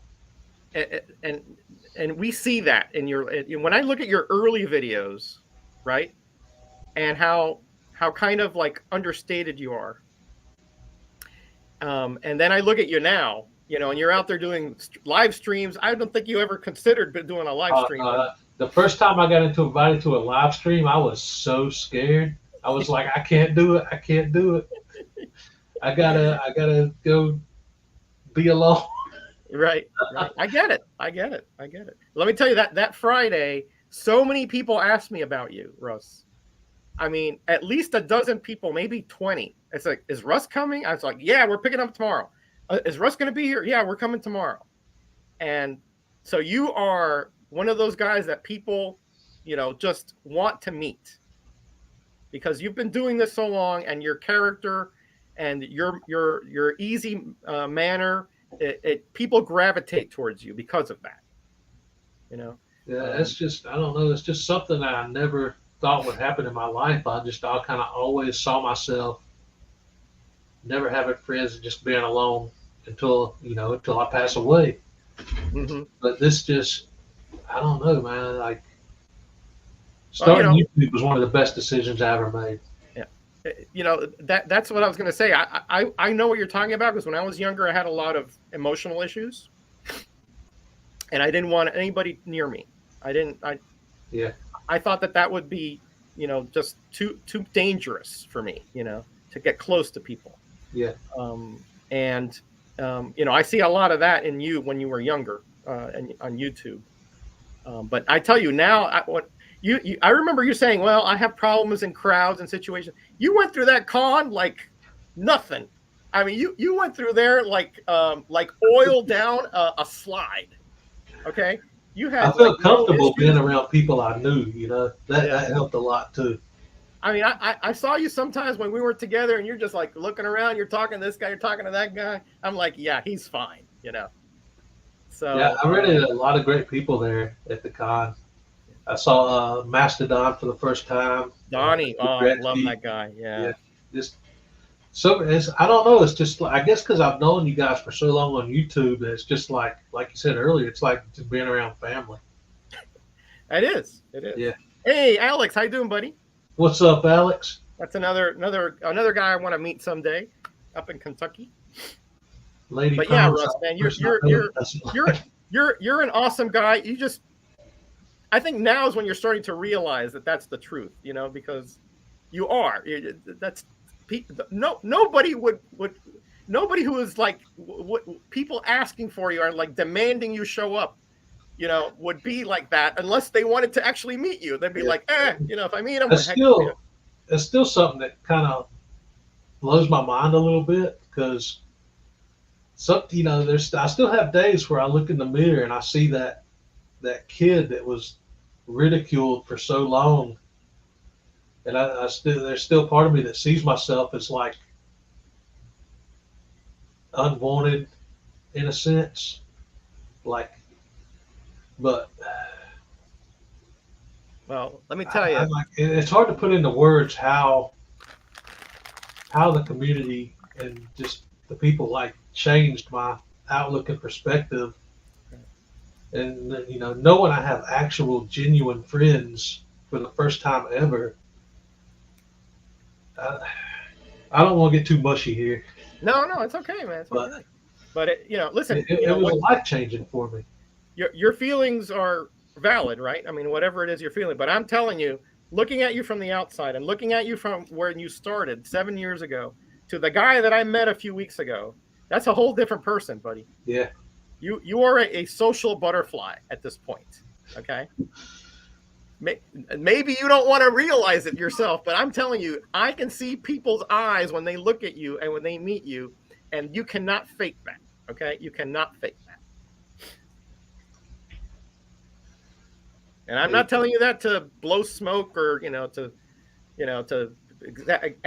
and and we see that in your when I look at your early videos, right, and how kind of like understated you are, and then I look at you now, and you're out there doing live streams. I don't think you ever considered doing a live stream. The first time I got invited to a live stream, I was so scared. I was like, I can't do it. I can't do it. I gotta go be alone. Right. I get it. Let me tell you that Friday, so many people asked me about you, Russ. I mean, at least a dozen people, maybe 20. It's like, is Russ coming? I was like, yeah, we're picking up tomorrow. Is Russ going to be here? Yeah, we're coming tomorrow. And so you are one of those guys that people, just want to meet because you've been doing this so long, and your character and your easy manner, people gravitate towards you because of that. Yeah, it's just, I don't know. It's just something that I never thought would happen in my life. I kind of always saw myself never having friends and just being alone until I pass away. Mm-hmm. But this just, I don't know, man. Like starting YouTube was one of the best decisions I ever made. Yeah, that's what I was going to say. I know what you're talking about, because when I was younger, I had a lot of emotional issues, and I didn't want anybody near me. I thought that would be, just too dangerous for me, to get close to people. Yeah. I see a lot of that in you when you were younger, and on YouTube. But I tell you now, I remember you saying, well, I have problems in crowds and situations. You went through that con like nothing. I mean, you went through there like oil down a slide. Okay. I felt comfortable being around people I knew, that helped a lot too. I mean, I saw you sometimes when we were together, and you're just like looking around, you're talking to this guy, you're talking to that guy. I'm like, yeah, he's fine, So yeah, I ran into a lot of great people there at the con. I saw Mastodon for the first time. Donnie, I love that guy. Yeah. Just so I don't know. It's just, I guess, because I've known you guys for so long on YouTube, it's just like you said earlier, it's like just being around family. It is. Yeah. Hey, Alex, how you doing, buddy? What's up, Alex? That's another guy I want to meet someday, up in Kentucky. Lady, but yeah, Russ, man, you're an awesome guy. I think now is when you're starting to realize that that's the truth, because you are. That's nobody nobody who is like people asking for you are like demanding you show up, would be like that unless they wanted to actually meet you. They'd be like, if I meet them, it's still something that kind of blows my mind a little bit, because I still have days where I look in the mirror and I see that kid that was ridiculed for so long, and there's still part of me that sees myself as like unwanted in a sense, but well, let me tell you, it's hard to put into words how the community and just the people changed my outlook and perspective. And knowing I have actual genuine friends for the first time ever, I don't want to get too mushy here. No, it's okay, man. It's okay. But listen, it was life changing for me. Your feelings are valid, right? I mean, whatever it is you're feeling. But I'm telling you, looking at you from the outside and looking at you from where you started 7 years ago to the guy that I met a few weeks ago, that's a whole different person, buddy. Yeah. You are a social butterfly at this point. Okay. Maybe you don't want to realize it yourself, but I'm telling you, I can see people's eyes when they look at you and when they meet you, and you cannot fake that. Okay, you cannot fake that. And I'm not telling you that to blow smoke or to exaggerate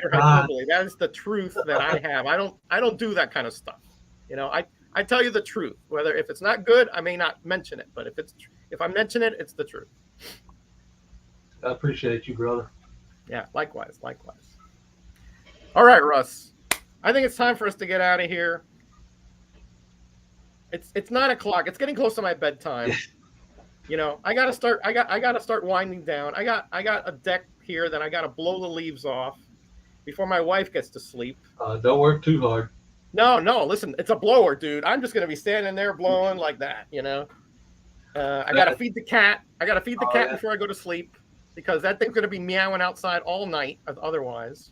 or hyperbole. That is the truth that I have. I don't do that kind of stuff. I tell you the truth. Whether if it's not good, I may not mention it, but if I mention it, it's the truth. I appreciate you, brother. Yeah, likewise. All right, Russ. I think it's time for us to get out of here. It's 9 o'clock. It's getting close to my bedtime. I gotta start winding down. I got a deck here that I gotta blow the leaves off before my wife gets to sleep. Don't work too hard. No, listen, it's a blower, dude. I'm just gonna be standing there blowing like that, I gotta feed the cat. Before I go to sleep because that thing's gonna be meowing outside all night otherwise,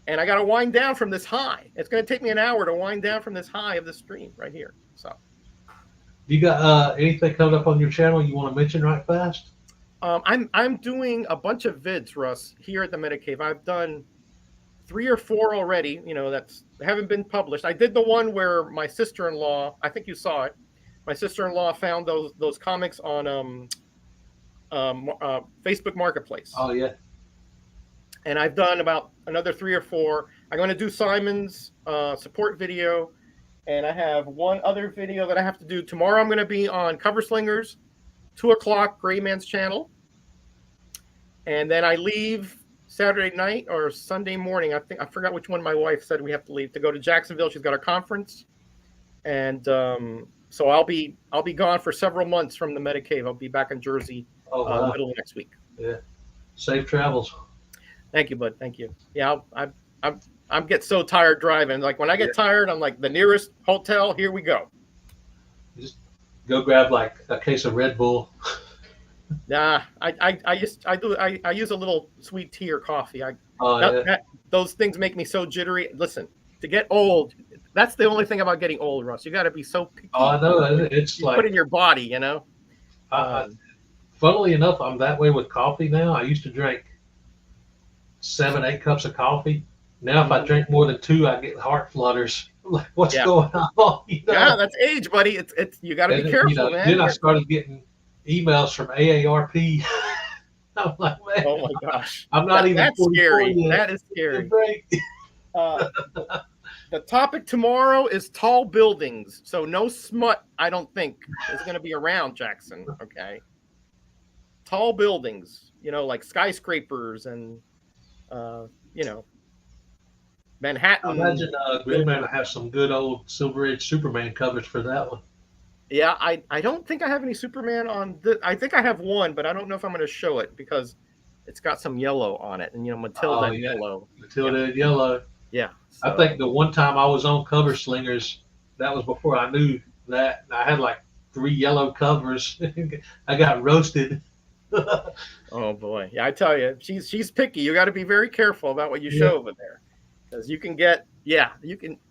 And I gotta wind down from this high. It's gonna take me an hour to wind down from this high of the stream right here. So. You got anything coming up on your channel you want to mention right fast? I'm doing a bunch of vids, Russ, here at the Metacave. I've done 3 or 4 already. That's haven't been published. I did the one where my sister-in-law. I think you saw it. My sister-in-law found those comics on Facebook Marketplace. Oh yeah. And I've done about another 3 or 4. I'm going to do Simon's support video. And I have one other video that I have to do tomorrow. I'm going to be on Cover Slingers, 2 o'clock, Gray Man's channel. And then I leave Saturday night or Sunday morning. I forgot which one my wife said we have to leave to go to Jacksonville. She's got a conference. And so I'll be gone for several months from the Metacave. I'll be back in Jersey middle of next week. Yeah. Safe travels. Thank you, bud. Thank you. Yeah, I get so tired driving. Like when I get tired, I'm like the nearest hotel. Here we go. Just go grab like a case of Red Bull. Nah, I use a little sweet tea or coffee. Those things make me so jittery. Listen, to get old, that's the only thing about getting old, Russ. You got to be so picky. Oh, I know. It's like put in your body, Funnily enough, I'm that way with coffee now. I used to drink 7, 8 cups of coffee. Now, if I drink more than 2, I get heart flutters. Like, what's going on? Yeah, that's age, buddy. It's you got to be careful, man. Then I started getting emails from AARP. I'm like, man, oh my gosh, I'm not even. That's scary. Yet. That is scary. The topic tomorrow is tall buildings. So no smut, I don't think, is going to be around, Jackson. Okay. Tall buildings, like skyscrapers and, Manhattan. I imagine Grayman will have some good old Silver Age Superman covers for that one. Yeah, I don't think I have any Superman on this. I think I have one, but I don't know if I'm going to show it because it's got some yellow on it. And, Matilda and yellow. Matilda and yellow. Yeah. So. I think the one time I was on Cover Slingers, that was before I knew that. I had like 3 yellow covers. I got roasted. Oh, boy. Yeah, I tell you, she's picky. You got to be very careful about what you show over there. Because you can get,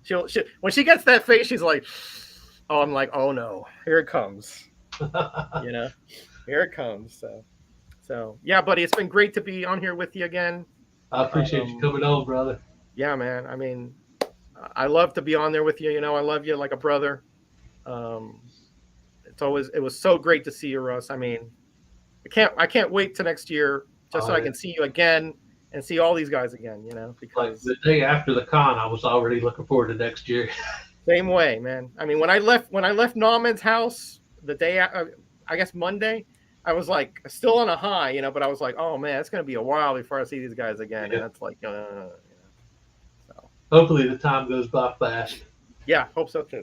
she'll when she gets that face, she's like, oh, I'm like, oh no, here it comes. Here it comes. So yeah, buddy, it's been great to be on here with you again. I appreciate you coming on, brother. Yeah, man. I mean, I love to be on there with you. I love you like a brother. It was so great to see you, Russ. I mean, I can't wait till next year just so I can see you again. And see all these guys again, because like the day after the con, I was already looking forward to next year. Same way, man. I mean, when I left Nauman's house the day, I guess Monday, I was like still on a high, but I was like, oh man, it's gonna be a while before I see these guys again, and it's like, so hopefully the time goes by fast. Yeah, hope so too.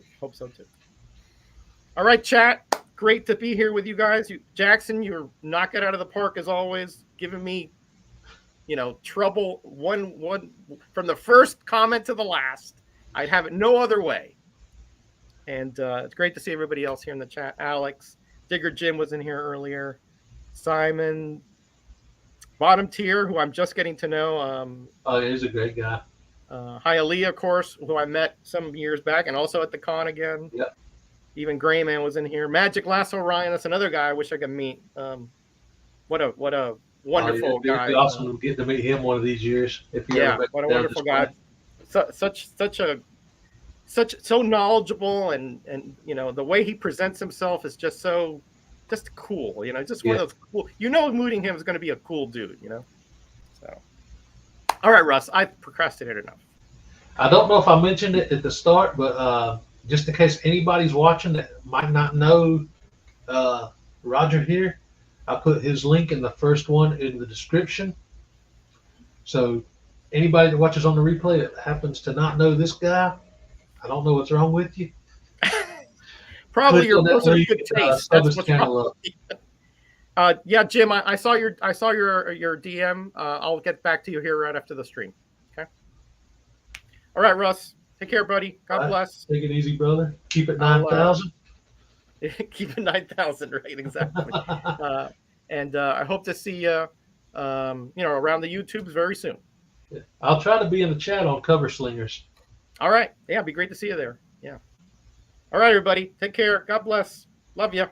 All right, chat. Great to be here with you guys. Jackson, you're knocking it out of the park as always, giving me. Trouble one from the first comment to the last. I'd have it no other way. And it's great to see everybody else here in the chat. Alex, Digger Jim was in here earlier. Simon, Bottom Tier, who I'm just getting to know. Oh, he's a great guy. Hialeah, of course, who I met some years back, and also at the con again. Yep. Even Grayman was in here. Magic Lasso Ryan, that's another guy I wish I could meet. What a wonderful It'd guy. be awesome to get to meet him one of these years. If you Yeah, ever what a down wonderful this guy. way. So knowledgeable, and the way he presents himself is just cool. Just one of those cool. Moodingham is going to be a cool dude. So. All right, Russ, I procrastinated enough. I don't know if I mentioned it at the start, but just in case anybody's watching that might not know Roger here, I put his link in the first one in the description. So anybody that watches on the replay that happens to not know this guy, I don't know what's wrong with you. Probably your personal good taste. That's what's wrong. Yeah, Jim, I saw your DM. I'll get back to you here right after the stream. Okay. All right, Russ. Take care, buddy. God bless. Take it easy, brother. Keep it 9,000. Keep it 9,000, right? Exactly. And I hope to see you, around the YouTubes very soon. Yeah. I'll try to be in the chat on Cover Slingers. All right. Yeah, it'd be great to see you there. Yeah. All right, everybody. Take care. God bless. Love you.